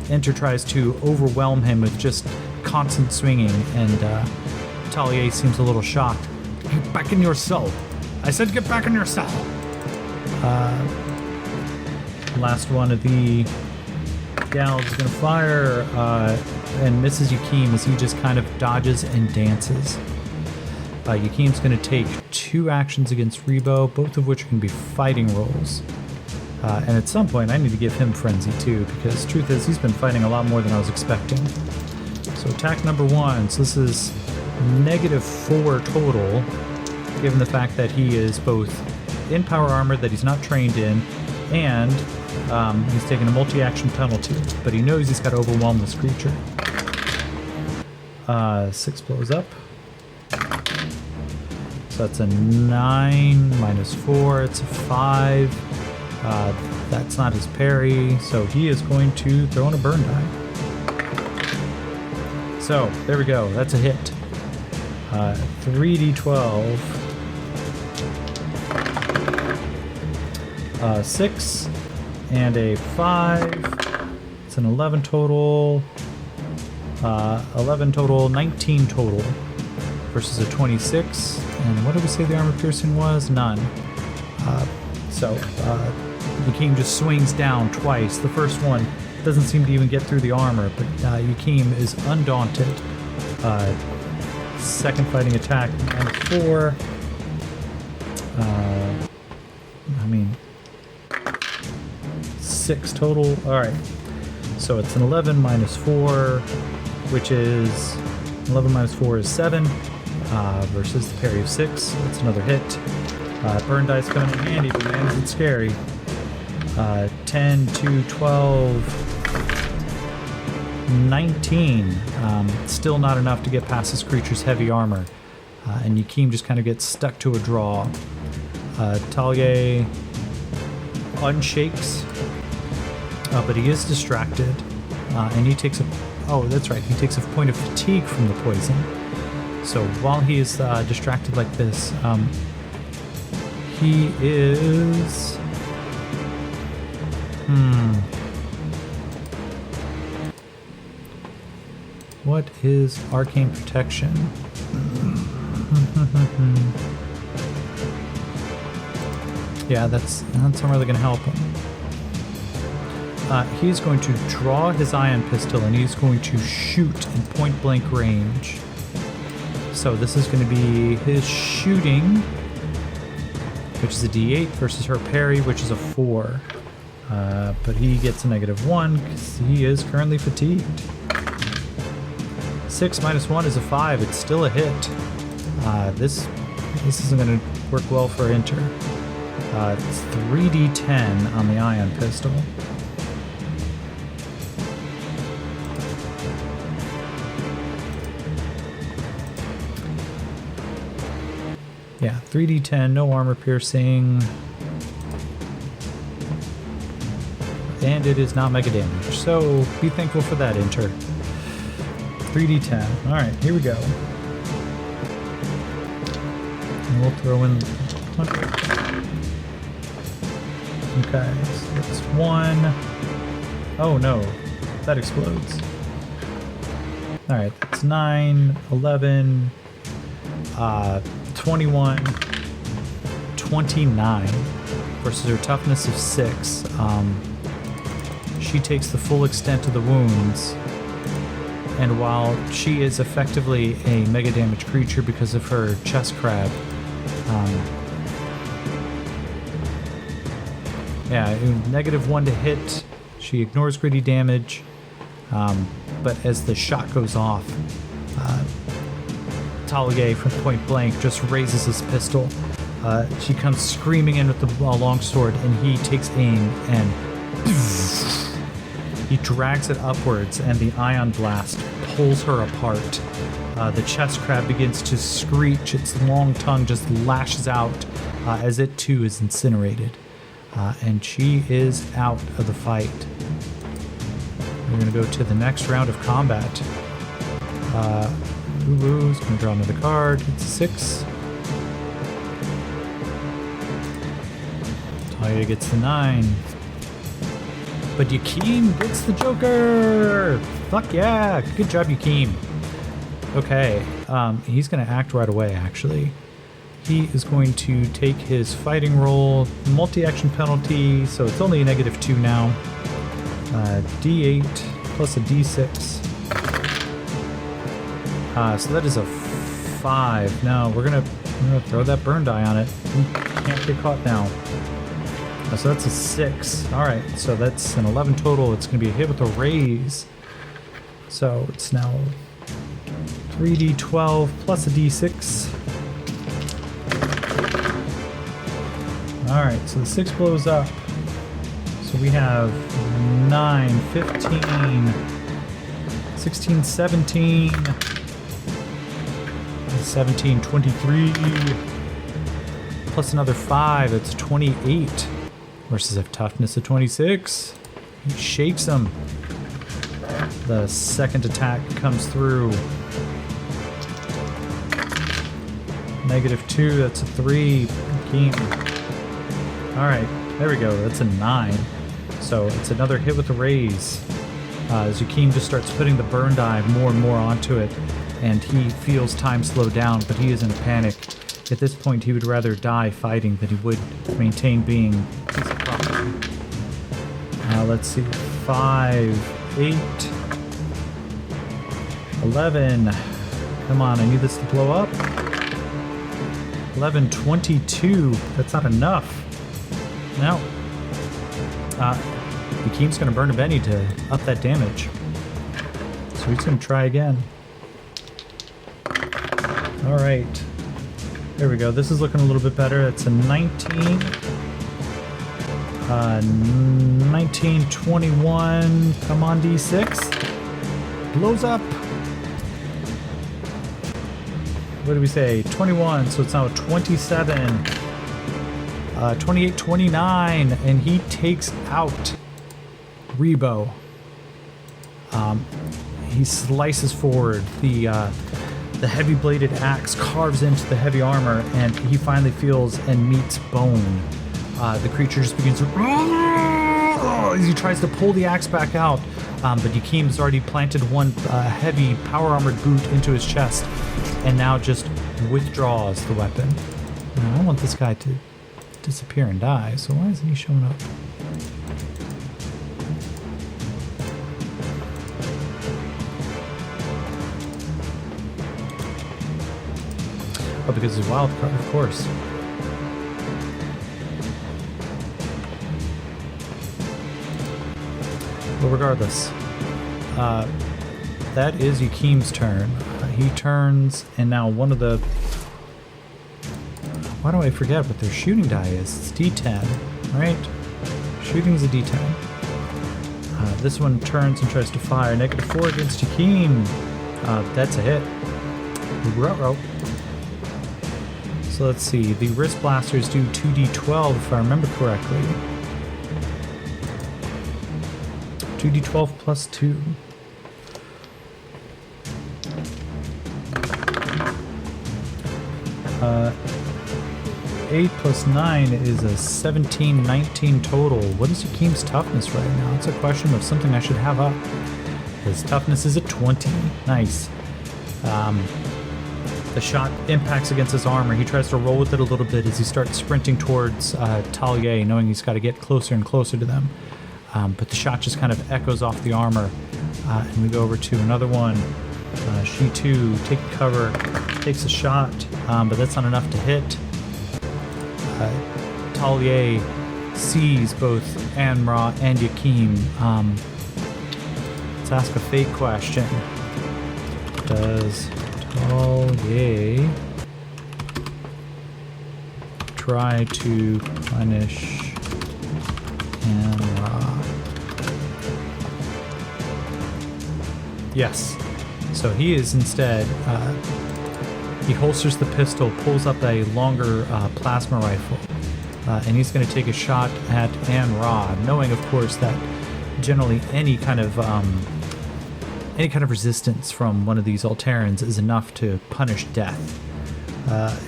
Enter tries to overwhelm him with just constant swinging, and Talier seems a little shocked. Get back in your cell. I said get back in your cell. Last one of the gals is going to fire and misses Yakeem as he just kind of dodges and dances. Yakeem's going to take 2 actions against Rebo, both of which are going to be fighting rolls. And at some point, I need to give him Frenzy too, because truth is, he's been fighting a lot more than I was expecting. So attack number 1. So this is -4 total, given the fact that he is both in power armor that he's not trained in, and he's taking a multi-action penalty. But he knows he's got to overwhelm this creature. 6 blows up. So that's a 9 minus 4. It's a 5. That's not his parry, so he is going to throw in a burn die. So, there we go. That's a hit. 3d12. 6 and a 5. It's an 11 total. 11 total, 19 total versus a 26. And what did we say the armor piercing was? None. Yakeem just swings down twice. The first one doesn't seem to even get through the armor, but Yakeem is undaunted. Second fighting attack, -4. 6 total. Alright. So it's an 11 minus 4, which is 11 minus 4 is 7, versus the parry of 6. That's another hit. Burn dice coming in handy, but man, isn't scary. 10 to 12, 19. Still not enough to get past this creature's heavy armor. And Yakeem just kind of gets stuck to a draw. Talier unshakes, but he is distracted. And he takes he takes a point of fatigue from the poison. So while he is distracted like this, he is... What is Arcane Protection? Yeah, that's not really going to help him. He's going to draw his ion pistol and he's going to shoot in point blank range. So this is going to be his shooting, which is a d8, versus her parry, which is a 4. But he gets a -1 because he is currently fatigued. 6 minus 1 is a 5. It's still a hit. This isn't going to work well for enter. It's 3d10 on the ion pistol. Yeah, 3d10, no armor piercing. And it is not mega damage, so be thankful for that, enter. 3d10. Alright, here we go. And we'll throw in 100. Okay, so that's 1. Oh no, that explodes. Alright, that's 9, 11, 21, 29 versus her toughness of 6. She takes the full extent of the wounds, and while she is effectively a mega damage creature because of her chest crab, -1 to hit, she ignores gritty damage, but as the shot goes off, Talagay from point blank just raises his pistol. She comes screaming in with the longsword, and he takes aim and he drags it upwards, and the ion blast pulls her apart. The chest crab begins to screech. Its long tongue just lashes out as it too is incinerated. And she is out of the fight. We're going to go to the next round of combat. Uwu's going to draw another card. It's a 6. Talia gets the 9. But Yakeem gets the Joker! Fuck yeah! Good job, Yakeem. Okay, he's going to act right away, actually. He is going to take his fighting roll, multi-action penalty, so it's only a -2 now. D8 plus a D6. So that is a 5. Now we're gonna throw that burn die on it. He can't get caught now. So that's a 6. Alright, so that's an 11 total. It's going to be a hit with a raise. So it's now 3d12 plus a d6. Alright, so the 6 blows up. So we have 9, 15, 16, 17, 17, 23, plus another 5. It's 28. Versus a toughness of 26. He shakes him. The second attack comes through. -2, that's a 3. Alright, there we go. That's a 9. So it's another hit with a raise. As Yakeem just starts putting the burn die more and more onto it, and he feels time slow down, but he is in a panic. At this point, he would rather die fighting than he would maintain being a piece of property. Let's see. 5, 8, 11. Come on, I need this to blow up. 11, 22. That's not enough. No. Yakeem's going to burn a Benny to up that damage. So he's going to try again. Alright. There we go. This is looking a little bit better. It's a 19. 19, 21. Come on, D6. Blows up. What do we say? 21. So it's now a 27. 28, 29. And he takes out Rebo. He slices forward. The heavy-bladed axe carves into the heavy armor, and he finally feels and meets bone. The creature just begins to as he tries to pull the axe back out, but Yakeem's already planted one heavy power-armored boot into his chest, and now just withdraws the weapon. Now, I don't want this guy to disappear and die, so why isn't he showing up? Oh, because he's wild card, of course. Well, regardless, that is Yakim's turn. He turns, and now one of the... Why do I forget what their shooting die is? It's D10, right? Shooting's a D10. This one turns and tries to fire. -4 against Yakim. That's a hit. Ruh-roh. So let's see. The wrist blasters do 2d12 if I remember correctly. 2d12 plus 2. 8 plus 9 is a 17, 19 total. What is Yakim's toughness right now? It's a question of something I should have up. His toughness is a 20. Nice. The shot impacts against his armor. He tries to roll with it a little bit as he starts sprinting towards Talia, knowing he's got to get closer and closer to them. But the shot just kind of echoes off the armor. And we go over to another one. She too takes cover, takes a shot, but that's not enough to hit. Talia sees both An-Ra and Yakim. Let's ask a fate question. Does Talia try to punish An-Ra? Yes. So he is instead, he holsters the pistol, pulls up a longer plasma rifle, and he's going to take a shot at An-Ra, knowing, of course, that generally any kind of resistance from one of these Alterans is enough to punish death.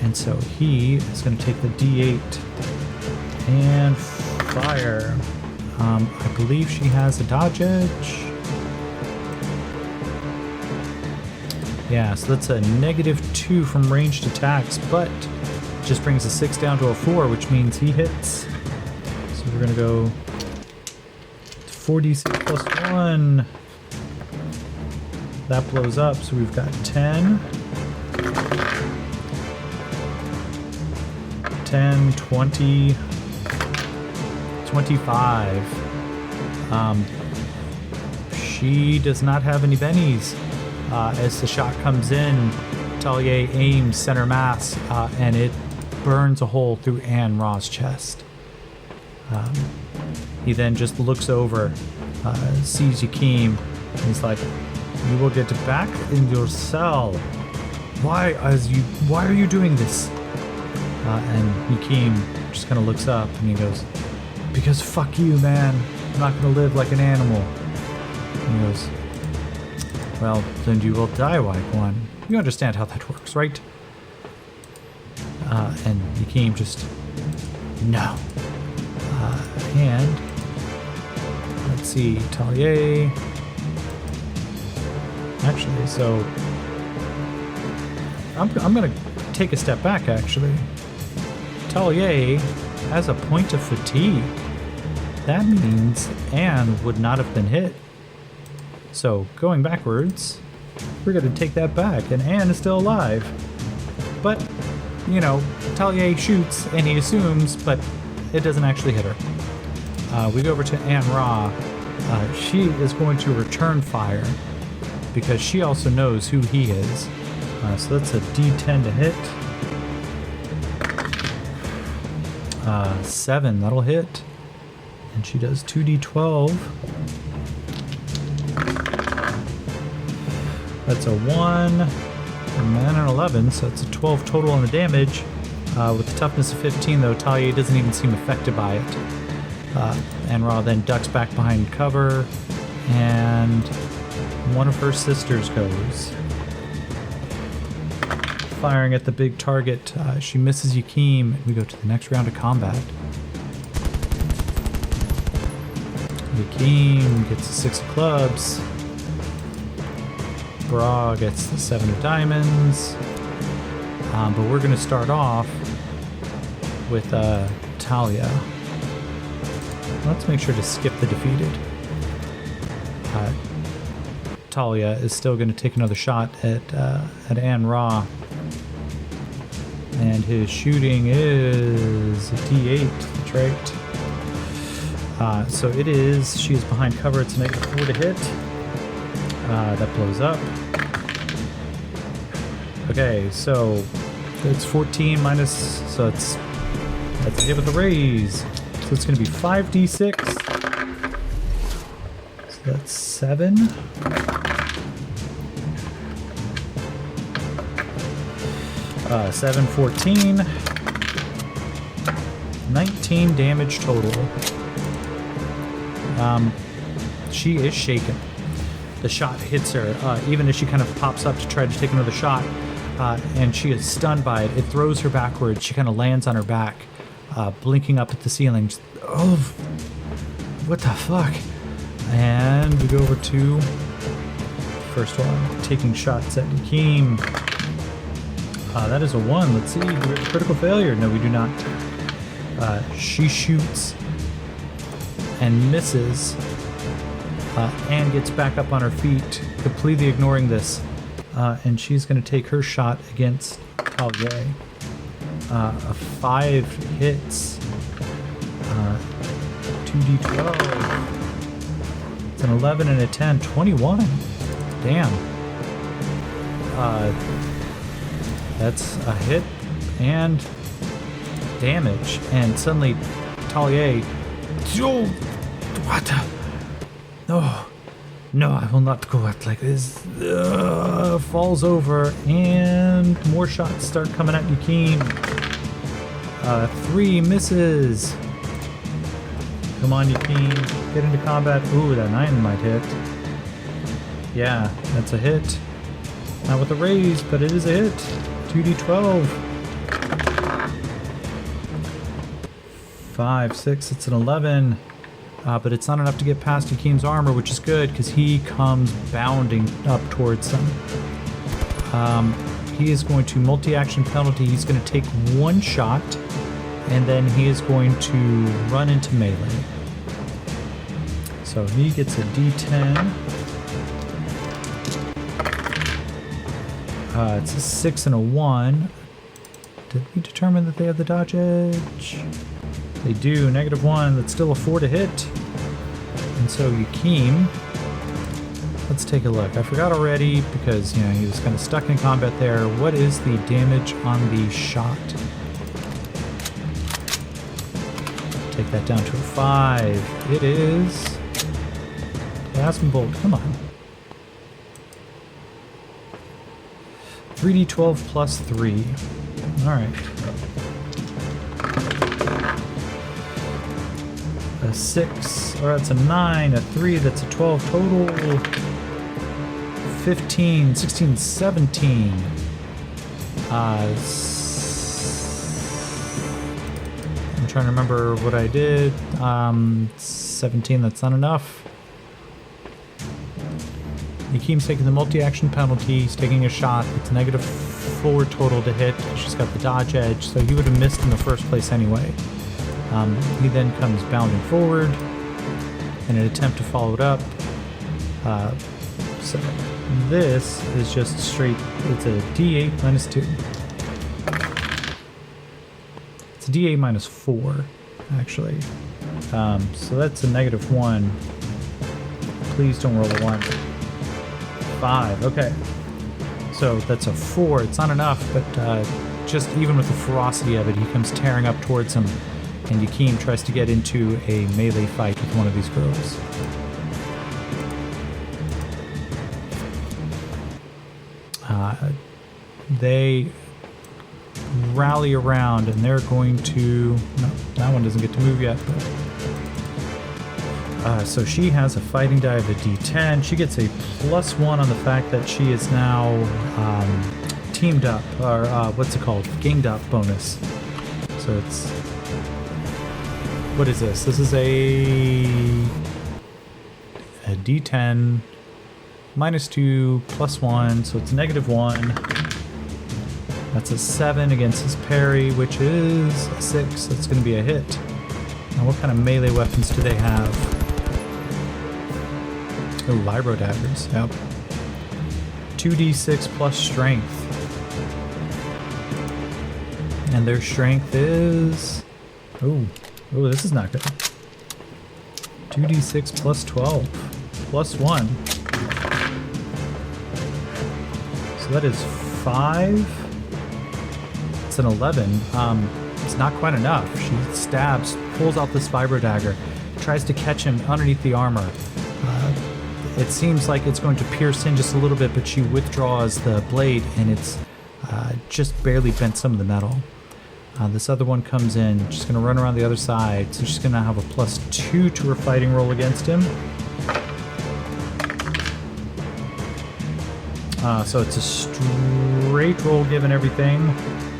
And so he is going to take the D8 and fire. I believe she has a dodge edge. Yeah, so that's a -2 from ranged attacks, but just brings a 6 down to a 4, which means he hits. So we're going to go 4d6 plus 1. That blows up, so we've got 10. 10, 20, 25. She does not have any bennies. As the shot comes in, Talia aims center mass, and it burns a hole through An-Ra's chest. He then just looks over, sees Yakim, and he's like, "You will get back in your cell. Why are you doing this?" And Yakim just kind of looks up and he goes, "Because fuck you, man. I'm not going to live like an animal." And he goes, "Well, then you will die like one. You understand how that works, right?" And Yakim just, "No." And let's see, Talia. Actually, so I'm gonna take a step back. Actually, Talia has a point of fatigue. That means Anne would not have been hit. So, going backwards, we're going to take that back, and Anne is still alive. But, you know, Talia shoots, and he assumes, but it doesn't actually hit her. We go over to An-Ra. She is going to return fire, because she also knows who he is. So that's a D10 to hit. 7, that'll hit. And she does 2d12. That's a 1, and an 11, so it's a 12 total on the damage. With the toughness of 15, though, Talia doesn't even seem affected by it. An-Ra then ducks back behind cover, and one of her sisters goes. Firing at the big target, she misses Yakim, and we go to the next round of combat. Yakim gets a 6 of clubs. Bra gets the 7 of diamonds. But we're going to start off with Talia. Let's make sure to skip the defeated. Talia is still going to take another shot at An-Ra. And his shooting is a D8, that's right. So it is, she is behind cover, it's a -4 to hit. That blows up. Okay, so it's 14 minus, so that's a hit with the raise. So it's going to be 5d6. So that's 7. Seven, 14. 19 damage total. She is shaken. The shot hits her, even as she kind of pops up to try to take another shot, and she is stunned by it. It throws her backwards. She kind of lands on her back, blinking up at the ceiling. Just, oh, what the fuck? And we go over to first one, taking shots at Yakeem. That is a 1. Let's see. Do we have a critical failure? No, we do not. She shoots and misses and gets back up on her feet, completely ignoring this. And she's going to take her shot against Talia. A 5 hits. 2d12. It's an 11 and a 10. 21. Damn. That's a hit and damage. And suddenly, Talia, oh, what the? No, I will not go out like this. Falls over, and more shots start coming at Yakeem. 3 misses. Come on, Yakeem, get into combat. Ooh, that 9 might hit. Yeah, that's a hit. Not with a raise, but it is a hit. 2d12. 5, 6, it's an 11. But it's not enough to get past Yakeem's armor, which is good because he comes bounding up towards them. He is going to multi-action penalty. He's going to take 1 shot, and then he is going to run into melee. So he gets a d10. It's a 6 and a 1. Did we determine that they have the dodge edge? They do. -1. That's still a 4 to hit. And so Yakeem, let's take a look. I forgot already because, you know, he was kind of stuck in combat there. What is the damage on the shot? Take that down to a 5. It is Plasma Bolt. Come on. 3d12 plus 3. All right. A 6, or that's a 9, a 3, that's a 12 total. 15, 16, 17. I'm trying to remember what I did. 17, that's not enough. Yakeem's taking the multi-action penalty. He's taking a shot. It's a -4 total to hit. She's got the dodge edge, so he would have missed in the first place anyway. He then comes bounding forward in an attempt to follow it up. So this is just straight, it's a d8 minus 2. It's a d8 minus 4, actually. So that's a -1. Please don't roll a 1. 5, okay. So that's a 4. It's not enough, but just even with the ferocity of it, he comes tearing up towards him. And Yakeem tries to get into a melee fight with one of these girls. They rally around and they're going to... No, that one doesn't get to move yet. But, so she has a fighting die of a d10. She gets a +1 on the fact that she is now teamed up, or what's it called? Ganged up bonus. So it's... What is this? This is a d10 -2 +1, so it's -1. That's a 7 against his parry, which is a 6. That's going to be a hit. Now, what kind of melee weapons do they have? Oh, vibro daggers. Yep. 2d6 plus strength. And their strength is... Oh, this is not good. 2d6 plus 12 plus 1. So that is 5. It's an 11. It's not quite enough. She stabs, pulls out this vibro dagger, tries to catch him underneath the armor. It seems like it's going to pierce in just a little bit, but she withdraws the blade, and it's just barely bent some of the metal. This other one comes in. She's going to run around the other side, so she's going to have a +2 to her fighting roll against him. So it's a straight roll given everything,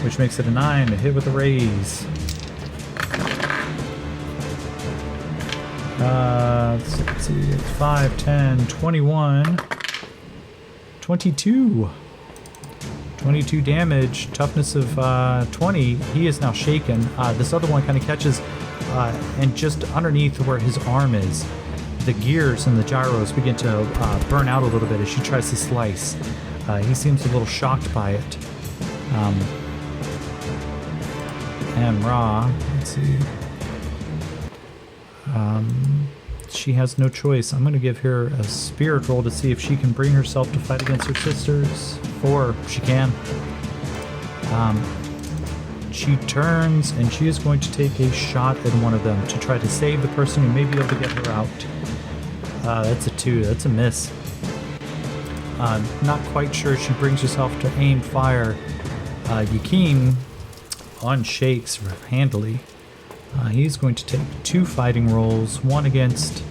which makes it a 9 to hit with a raise. Let's see, it's 5, 10, 21, 22. 22 damage, toughness of 20. He is now shaken. This other one kind of catches, and just underneath where his arm is, the gears and the gyros begin to burn out a little bit as she tries to slice. He seems a little shocked by it. And Ra, let's see. She has no choice. I'm going to give her a spirit roll to see if she can bring herself to fight against her sisters. 4, she can. She turns and she is going to take a shot at one of them to try to save the person who may be able to get her out. That's a 2. That's a miss. Not quite sure. She brings herself to aim fire. Yakim unshakes handily. He's going to take 2 fighting rolls, one against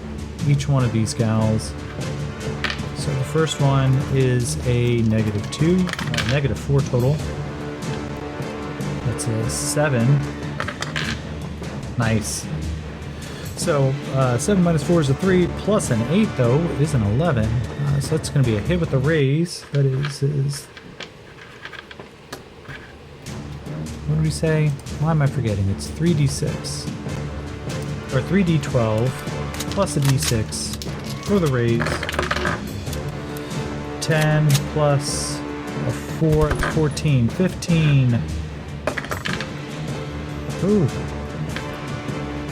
each one of these gals. So the first one is a -2, -4 total. That's a 7. Nice. So 7 minus 4 is a 3, plus an 8 though is an 11. So that's going to be a hit with a raise. That is what do we say? Why am I forgetting? It's 3d6 or 3d12 plus a d6 for the raise. 10 plus a 4, 14, 15. Ooh.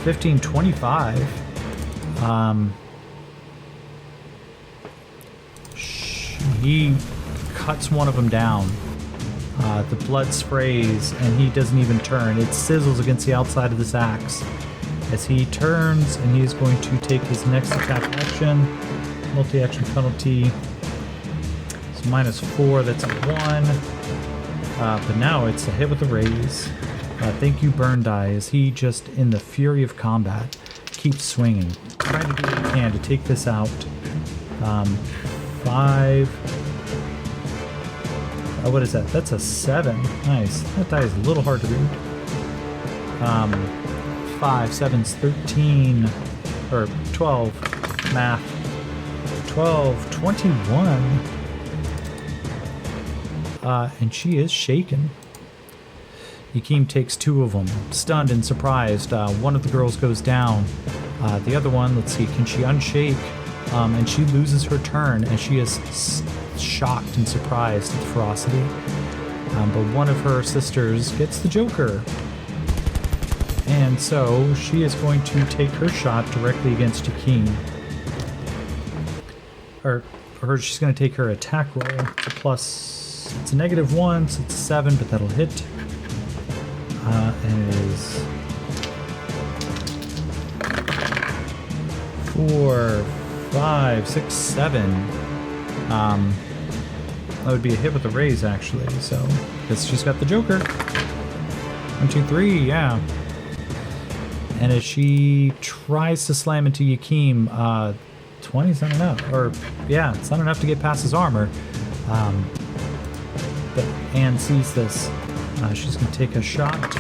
15, 25. He cuts one of them down. The blood sprays and he doesn't even turn. It sizzles against the outside of this axe. As he turns and he is going to take his next attack action. Multi-action penalty. It's -4, that's a 1. But now it's a hit with a raise. Thank you, Burn Die, as he just, in the fury of combat, keeps swinging. Trying to do what he can to take this out. 5. What is that? That's a 7. Nice. That die is a little hard to read. 5, 7's 13, or 12. Math. 12, 21. And she is shaken. Yakim takes 2 of them, stunned and surprised. One of the girls goes down. The other one, let's see, can she unshake? And she loses her turn, and she is shocked and surprised at the ferocity. But one of her sisters gets the Joker. And so she is going to take her shot directly against Yakim. Or she's going to take her attack roll. It's a -1, so it's a 7, but that'll hit. And it is 4, 5, 6, 7. That would be a hit with a raise, actually. So, because she's got the Joker. 1, 2, 3, yeah. And as she tries to slam into Yakim, 20's not enough. Or, yeah, it's not enough to get past his armor. But Anne sees this. She's going to take a shot.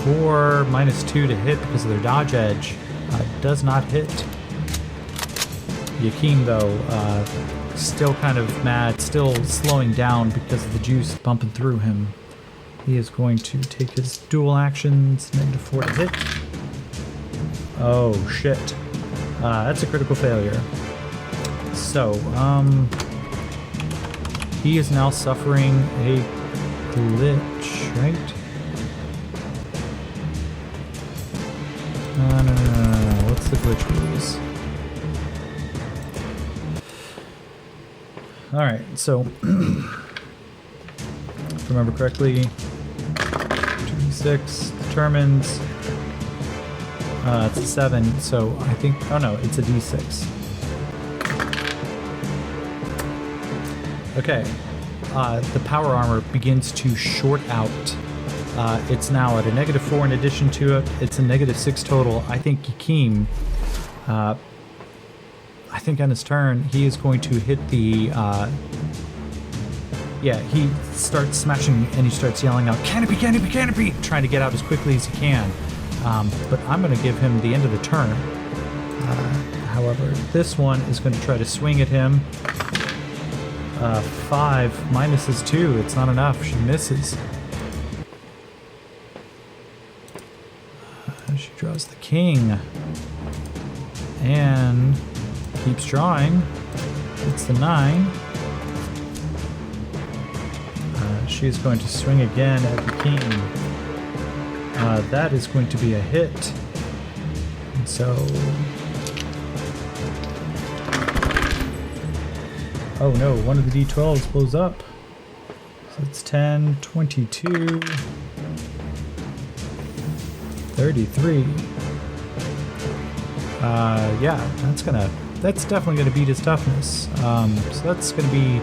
4 -2 to hit because of their dodge edge. Does not hit. Yakim, though, still kind of mad, still slowing down because of the juice bumping through him. He is going to take his dual actions, -4 to hit. Oh, shit. That's a critical failure. So, he is now suffering a glitch, right? No. What's the glitch rules? All right, so if I remember correctly, 2d6 determines. It's a 7, so I think. Oh no, it's a d6. Okay, the power armor begins to short out. It's now at a -4 in addition to it. It's a -6 total. I think Yakeem, I think on his turn, he is going to hit the, yeah, he starts smashing and he starts yelling out, "Canopy, canopy, canopy!" trying to get out as quickly as he can. But I'm going to give him the end of the turn. However, this one is going to try to swing at him. 5 minus his 2. It's not enough. She misses. She draws the king. And keeps drawing. It's the 9. She's going to swing again at the king. That is going to be a hit. And so... Oh no, one of the d12s blows up. So it's 10, 22, 33. Yeah, that's definitely gonna beat his toughness. So that's gonna be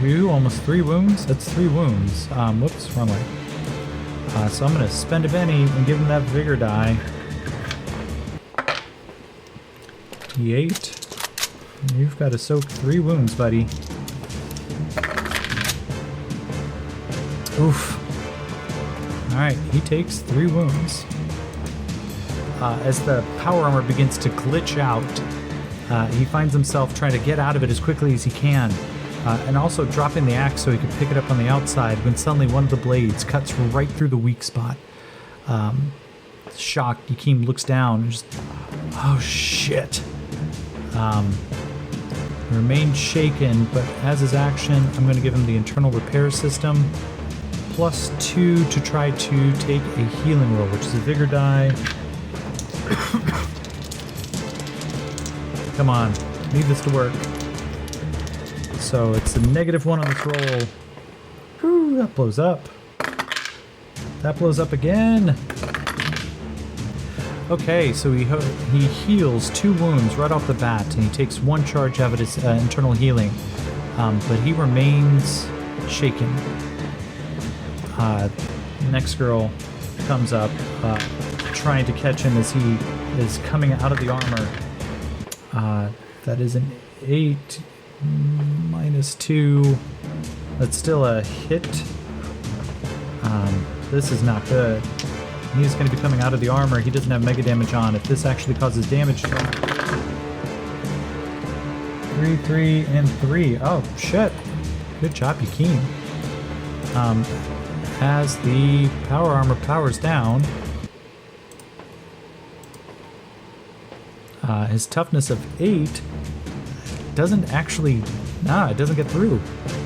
2, almost 3 wounds. That's 3 wounds. Whoops, wrong way. So I'm gonna spend a penny and give him that vigor die. D8. You've got to soak 3 wounds, buddy. Oof. Alright, he takes 3 wounds. As the power armor begins to glitch out, he finds himself trying to get out of it as quickly as he can, and also dropping the axe so he can pick it up on the outside when suddenly one of the blades cuts right through the weak spot. Shocked, Yakeem looks down and just, oh shit. Remains shaken, but as his action, I'm going to give him the internal repair system, +2 to try to take a healing roll, which is a vigor die. Come on, need this to work. So it's a -1 on this roll. Whew, that blows up. That blows up again. Okay, so he heals 2 wounds right off the bat, and he takes 1 charge out of his internal healing, but he remains shaken. Next girl comes up, trying to catch him as he is coming out of the armor. That is an 8 minus 2. That's still a hit. This is not good. He's going to be coming out of the armor. He doesn't have mega damage on. If this actually causes damage to him. 3, 3, and 3. Oh, shit. Good job, Yakeem. As the power armor powers down, his toughness of 8 doesn't actually... it doesn't get through.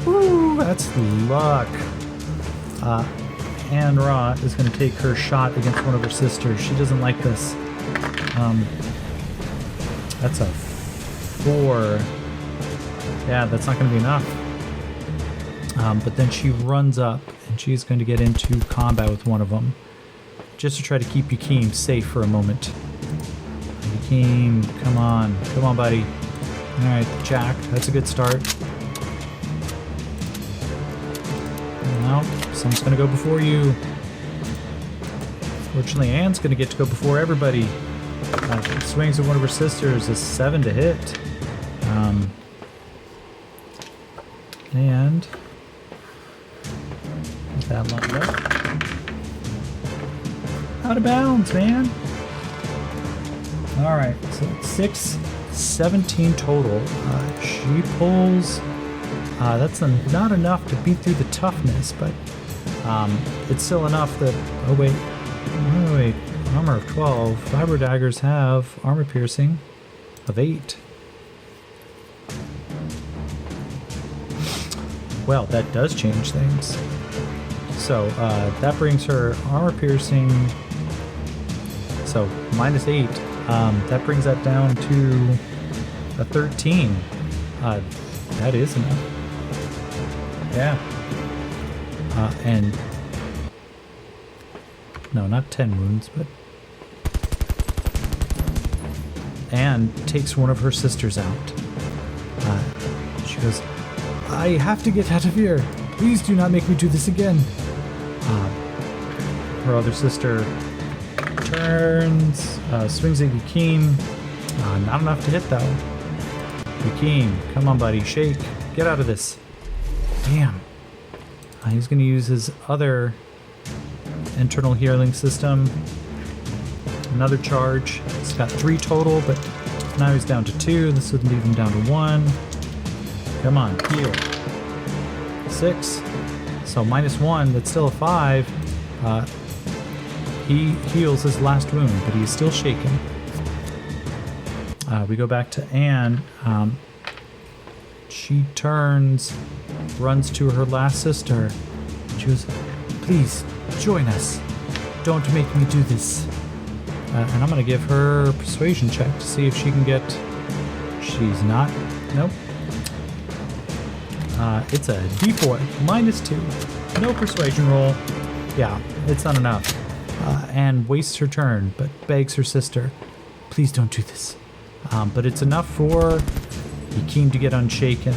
Woo, that's luck. Anne Ra is going to take her shot against one of her sisters. She doesn't like this. That's a 4. Yeah, that's not going to be enough. But then she runs up, and she's going to get into combat with one of them, just to try to keep Yakeem safe for a moment. Yakeem, come on, buddy. All right, Jack, that's a good start. No, someone's going to go before you. Fortunately, Anne's going to get to go before everybody. Swings at one of her sisters, a 7 to hit. And get that lined up. Out of bounds, man. All right, so it's 6, 17 total. She pulls. That's not enough to beat through the toughness, but it's still enough that... Oh, wait. Armor of 12. Vibro daggers have armor piercing of 8. Well, that does change things. So that brings her armor piercing... So, minus 8. That brings that down to a 13. That is enough. Yeah. And... No, not 10 wounds, but... Anne takes one of her sisters out. She goes, I have to get out of here. Please do not make me do this again. Her other sister turns, swings at Yakeem. Not enough to hit though. Yakeem, come on buddy, shake. Get out of this. Damn. He's going to use his other internal healing system. Another charge. He's got 3 total, but now he's down to 2. This would leave him down to 1. Come on, heal. 6. So -1, that's still a 5. He heals his last wound, but he is still shaken. We go back to Anne. She turns, runs to her last sister. She goes, please, join us. Don't make me do this. And I'm going to give her a persuasion check to see if she can get... She's not. Nope. It's a D4, -2. No persuasion roll. Yeah, it's not enough. Anne wastes her turn, but begs her sister, please don't do this. But it's enough for Yakeem to get unshaken.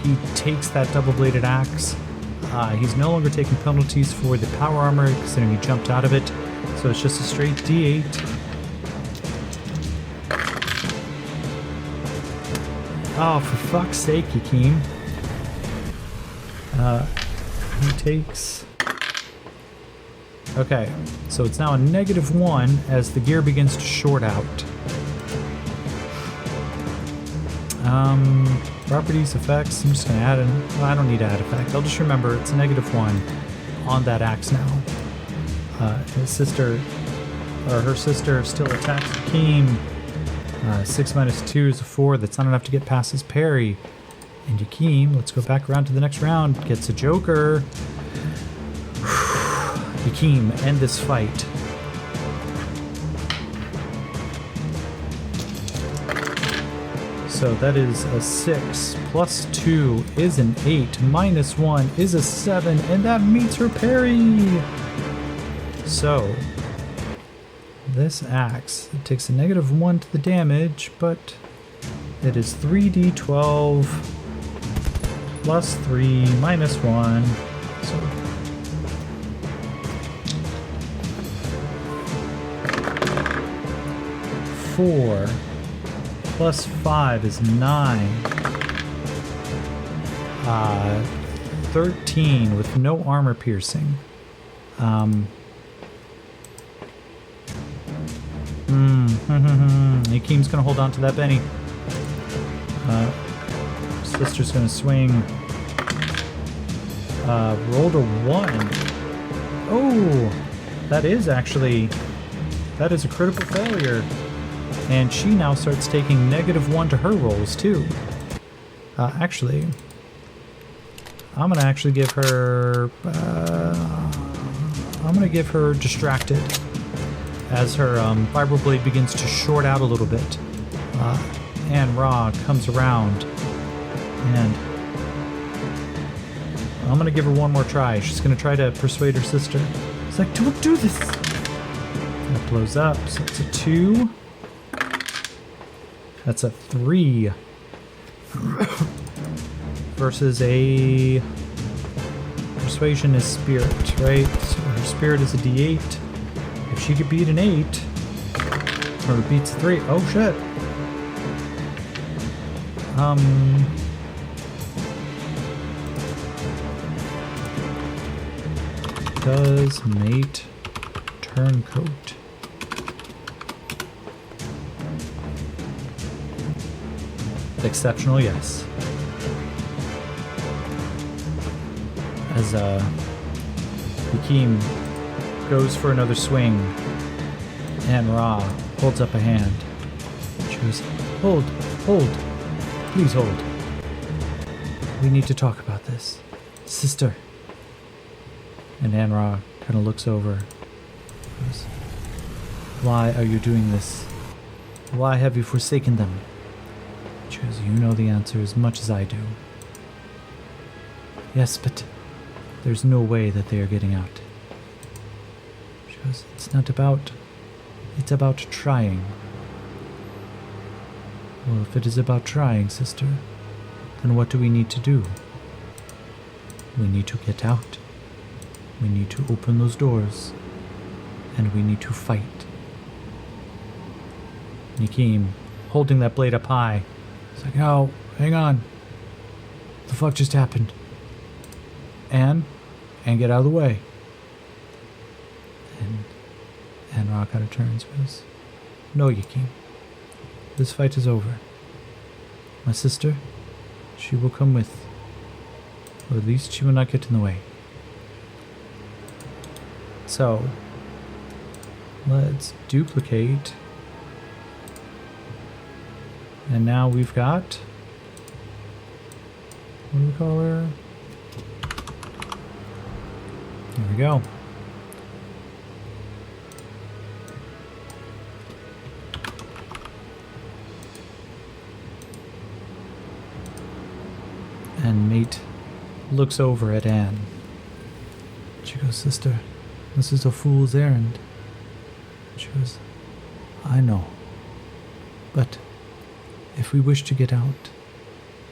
He takes that double-bladed axe. He's no longer taking penalties for the power armor, considering he jumped out of it. So it's just a straight D8. Oh, for fuck's sake, Yakeem. He takes... Okay, so it's now a -1 as the gear begins to short out. Properties, effects, I'm just going to add in... Well, I don't need to add effect. I'll just remember it's a -1 on that axe now. His sister, or her sister, still attacks Yakeem. 6 -2 is a 4. That's not enough to get past his parry. And Yakeem, let's go back around to the next round, gets a Joker. Yakeem, end this fight. So that is a 6, +2 is an 8, -1 is a 7, and that meets her parry! So, this axe, it takes a -1 to the damage, but it is 3d12 +3 -1. So 4 +5 is 9. 13 with no armor piercing. Yakeem's gonna hold on to that Benny. Sister's gonna swing. Rolled a 1. Oh, that is a critical failure. And she now starts taking -1 to her rolls too. Actually, I'm gonna actually give her. I'm gonna give her distracted as her vibroblade begins to short out a little bit. And Ra comes around, and I'm gonna give her one more try. She's gonna try to persuade her sister. It's like, don't do this. That blows up. So it's a 2. That's a 3 versus a persuasion is spirit, right? So her spirit is a D8. If she could beat an 8, or it beats a 3, oh shit. Does mate turncoat? Exceptional, yes. As Yakeem goes for another swing, and Ra holds up a hand. She goes, hold, please hold. We need to talk about this. Sister. And Anra kind of looks over. Goes, why are you doing this? Why have you forsaken them? She goes, you know the answer as much as I do. Yes, but there's no way that they are getting out. She goes, it's not about... It's about trying. Well, if it is about trying, sister, then what do we need to do? We need to get out. We need to open those doors. And we need to fight. Yakeem, holding that blade up high. It's like, oh, hang on. What the fuck just happened? And get out of the way. And Rock kind of turns and goes, no, Yakeem. This fight is over. My sister, she will come with. Or at least she will not get in the way. So, let's duplicate. And now we've got... What do we call her? There we go. And Mate looks over at Anne. She goes, sister, this is a fool's errand. She goes, I know. But if we wish to get out,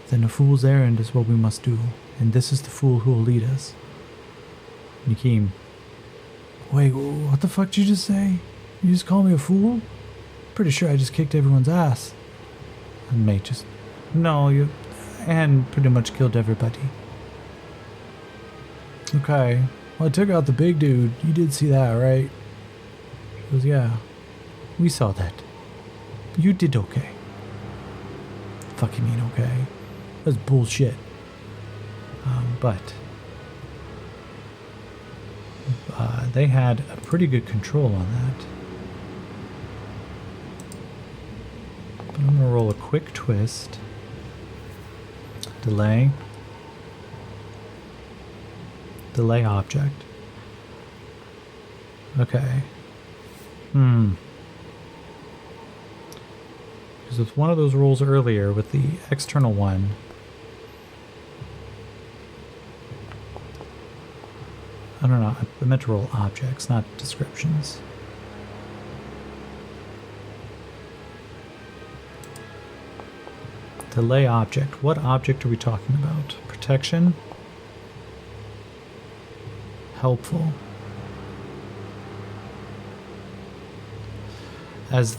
then a fool's errand is what we must do. And this is the fool who will lead us. Yakeem. Wait, what the fuck did you just say? You just call me a fool? Pretty sure I just kicked everyone's ass. And Mate just, no, you... And pretty much killed everybody. Okay. Well, I took out the big dude. You did see that, right? She goes, yeah. We saw that. You did okay. Fuck you mean okay? That's bullshit. But they had a pretty good control on that. But I'm gonna roll a quick twist. Delay. Delay object. Okay. Because with one of those rolls earlier, with the external one, I don't know, I meant to roll objects, not descriptions. Delay object. What object are we talking about? Protection? Helpful. As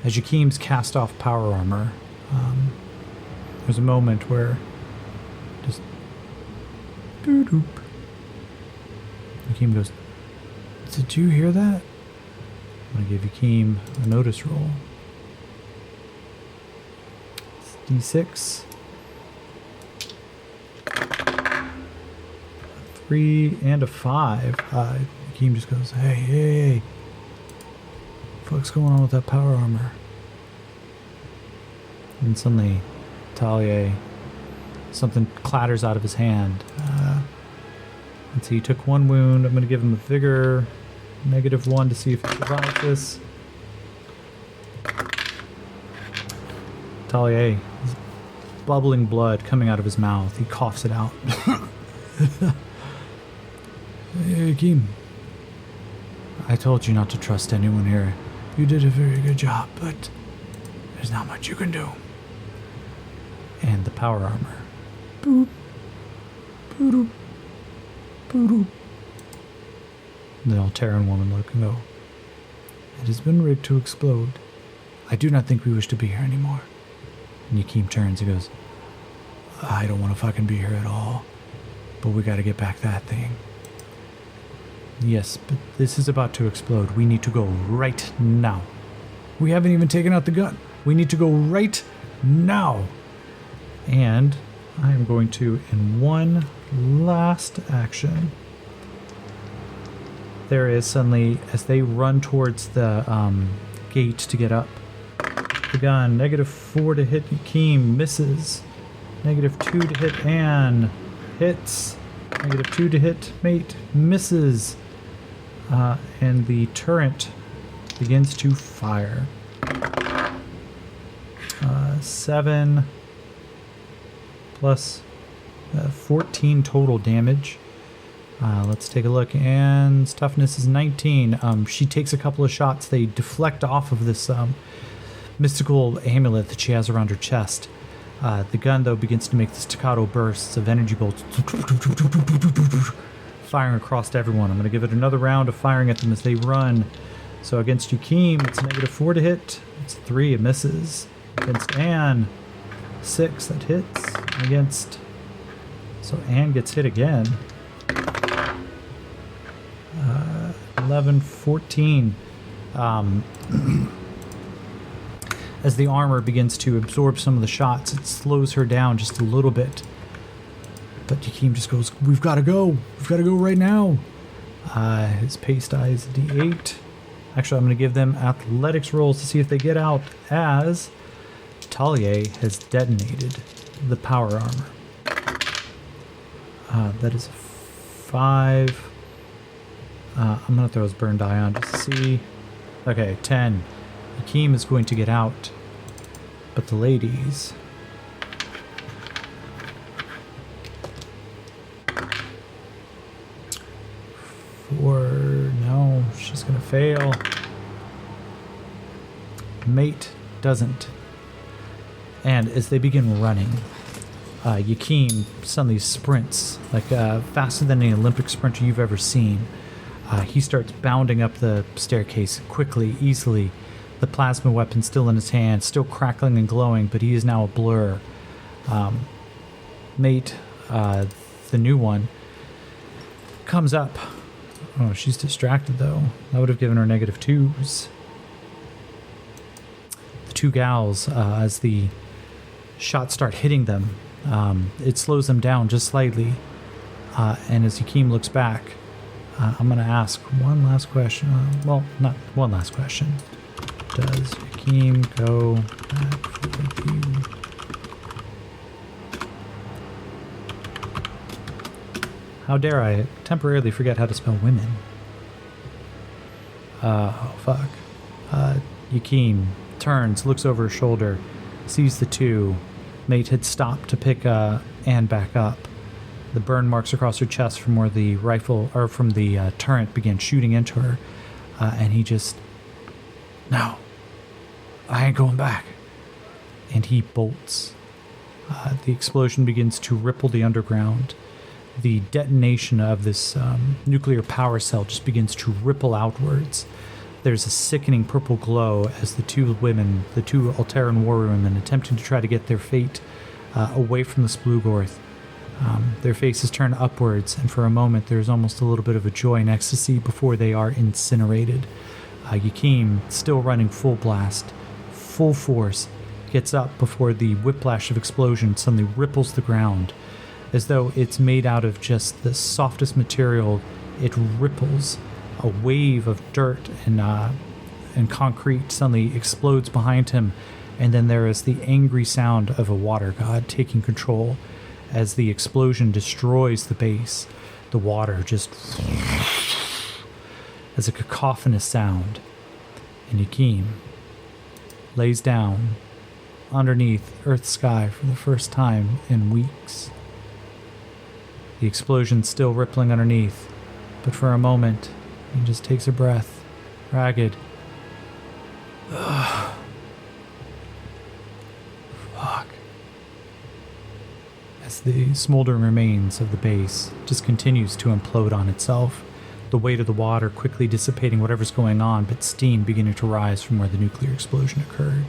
Yakeem's cast off power armor, there's a moment where just doo-doop. Yakeem goes, did you hear that? I'm gonna give Yakeem a notice roll. D6. 3 and a 5. Yakeem just goes, hey. What's going on with that power armor? And suddenly, Talia, something clatters out of his hand. Let's see, he took 1 wound. I'm going to give him a vigor. -1 to see if he survives this. Talia, bubbling blood coming out of his mouth. He coughs it out. Hey, Yakeem. I told you not to trust anyone here. You did a very good job, but there's not much you can do. And the power armor. Boop. Boop. Boop. The Alteran woman look and go, it has been rigged to explode. I do not think we wish to be here anymore. And Yakeem turns and goes, I don't want to fucking be here at all. But we gotta get back that thing. Yes, but this is about to explode. We need to go right now. We haven't even taken out the gun. We need to go right now. And I am going to, in one last action, there is suddenly, as they run towards the gate to get up, the gun, -4 to hit Yakeem, misses. -2 to hit Anne, hits. -2 to hit Mate, misses. And the turret begins to fire. 7 plus 14 total damage. Let's take a look, and toughness is 19. She takes a couple of shots. They deflect off of this mystical amulet that she has around her chest. The gun, though, begins to make the staccato bursts of energy bolts firing across everyone. I'm going to give it another round of firing at them as they run. So against Yakeem, it's -4 to hit. It's 3, it misses. Against Anne, 6, that hits. Against... So Anne gets hit again. 11, 14. As the armor begins to absorb some of the shots, it slows her down just a little bit. But Yakeem just goes, "We've got to go. We've got to go right now." His pace die is a D8. Actually, I'm going to give them athletics rolls to see if they get out, as Talia has detonated the power armor. That is a 5. I'm going to throw his burn die on just to see. Okay, 10. Yakeem is going to get out, but the ladies... No, she's going to fail. Mate doesn't. And as they begin running, Yakeem suddenly sprints like faster than any Olympic sprinter you've ever seen. He starts bounding up the staircase quickly, easily. The plasma weapon still in his hand, still crackling and glowing, but he is now a blur. Mate, the new one, comes up. Oh, she's distracted though. That would have given her -2s. The two gals, as the shots start hitting them, it slows them down just slightly. And as Yakeem looks back, I'm going to ask one last question. Well, not one last question. Does Yakeem go back for you? How dare I temporarily forget how to spell women? Oh, fuck. Yakeem turns, looks over her shoulder, sees the two. Mate had stopped to pick Anne back up. The burn marks across her chest from where the rifle, or from the turret began shooting into her. And he just... No. I ain't going back. And he bolts. The explosion begins to ripple the underground. The detonation of this nuclear power cell just begins to ripple outwards. There's a sickening purple glow as the two women, the two Alteran warrior women, attempting to try to get their fate away from the Splugorth. Their faces turn upwards, and for a moment there's almost a little bit of a joy and ecstasy before they are incinerated. Yakeem, still running full blast, full force, gets up before the whiplash of explosion suddenly ripples the ground. As though it's made out of just the softest material, it ripples. A wave of dirt and concrete suddenly explodes behind him, and then there is the angry sound of a water god taking control as the explosion destroys the base. The water just as a cacophonous sound, and Yakeem lays down underneath Earth's sky for the first time in weeks. The explosion's still rippling underneath, but for a moment, he just takes a breath, ragged. Ugh. Fuck. As the smoldering remains of the base just continues to implode on itself, the weight of the water quickly dissipating whatever's going on, but steam beginning to rise from where the nuclear explosion occurred.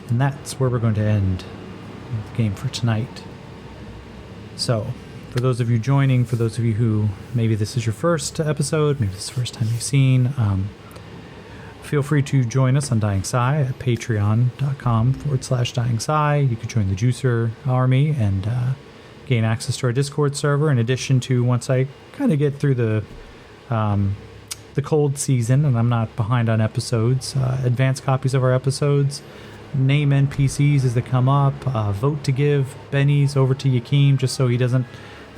And that's where we're going to end the game for tonight. So, for those of you joining, for those of you who maybe this is your first episode, maybe this is the first time you've seen, feel free to join us on Dying Sai at patreon.com/Dying Sai. You can join the Juicer Army and gain access to our Discord server, in addition to, once I kind of get through the cold season and I'm not behind on episodes, advanced copies of our episodes, name NPCs as they come up, vote to give bennies over to Yakeem just so he doesn't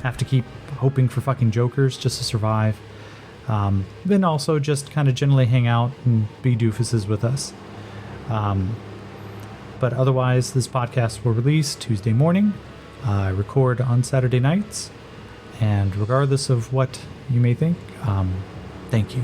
have to keep hoping for fucking jokers just to survive. Then also just kind of generally hang out and be doofuses with us. But otherwise, this podcast will release Tuesday morning. I record on Saturday nights. And regardless of what you may think, thank you.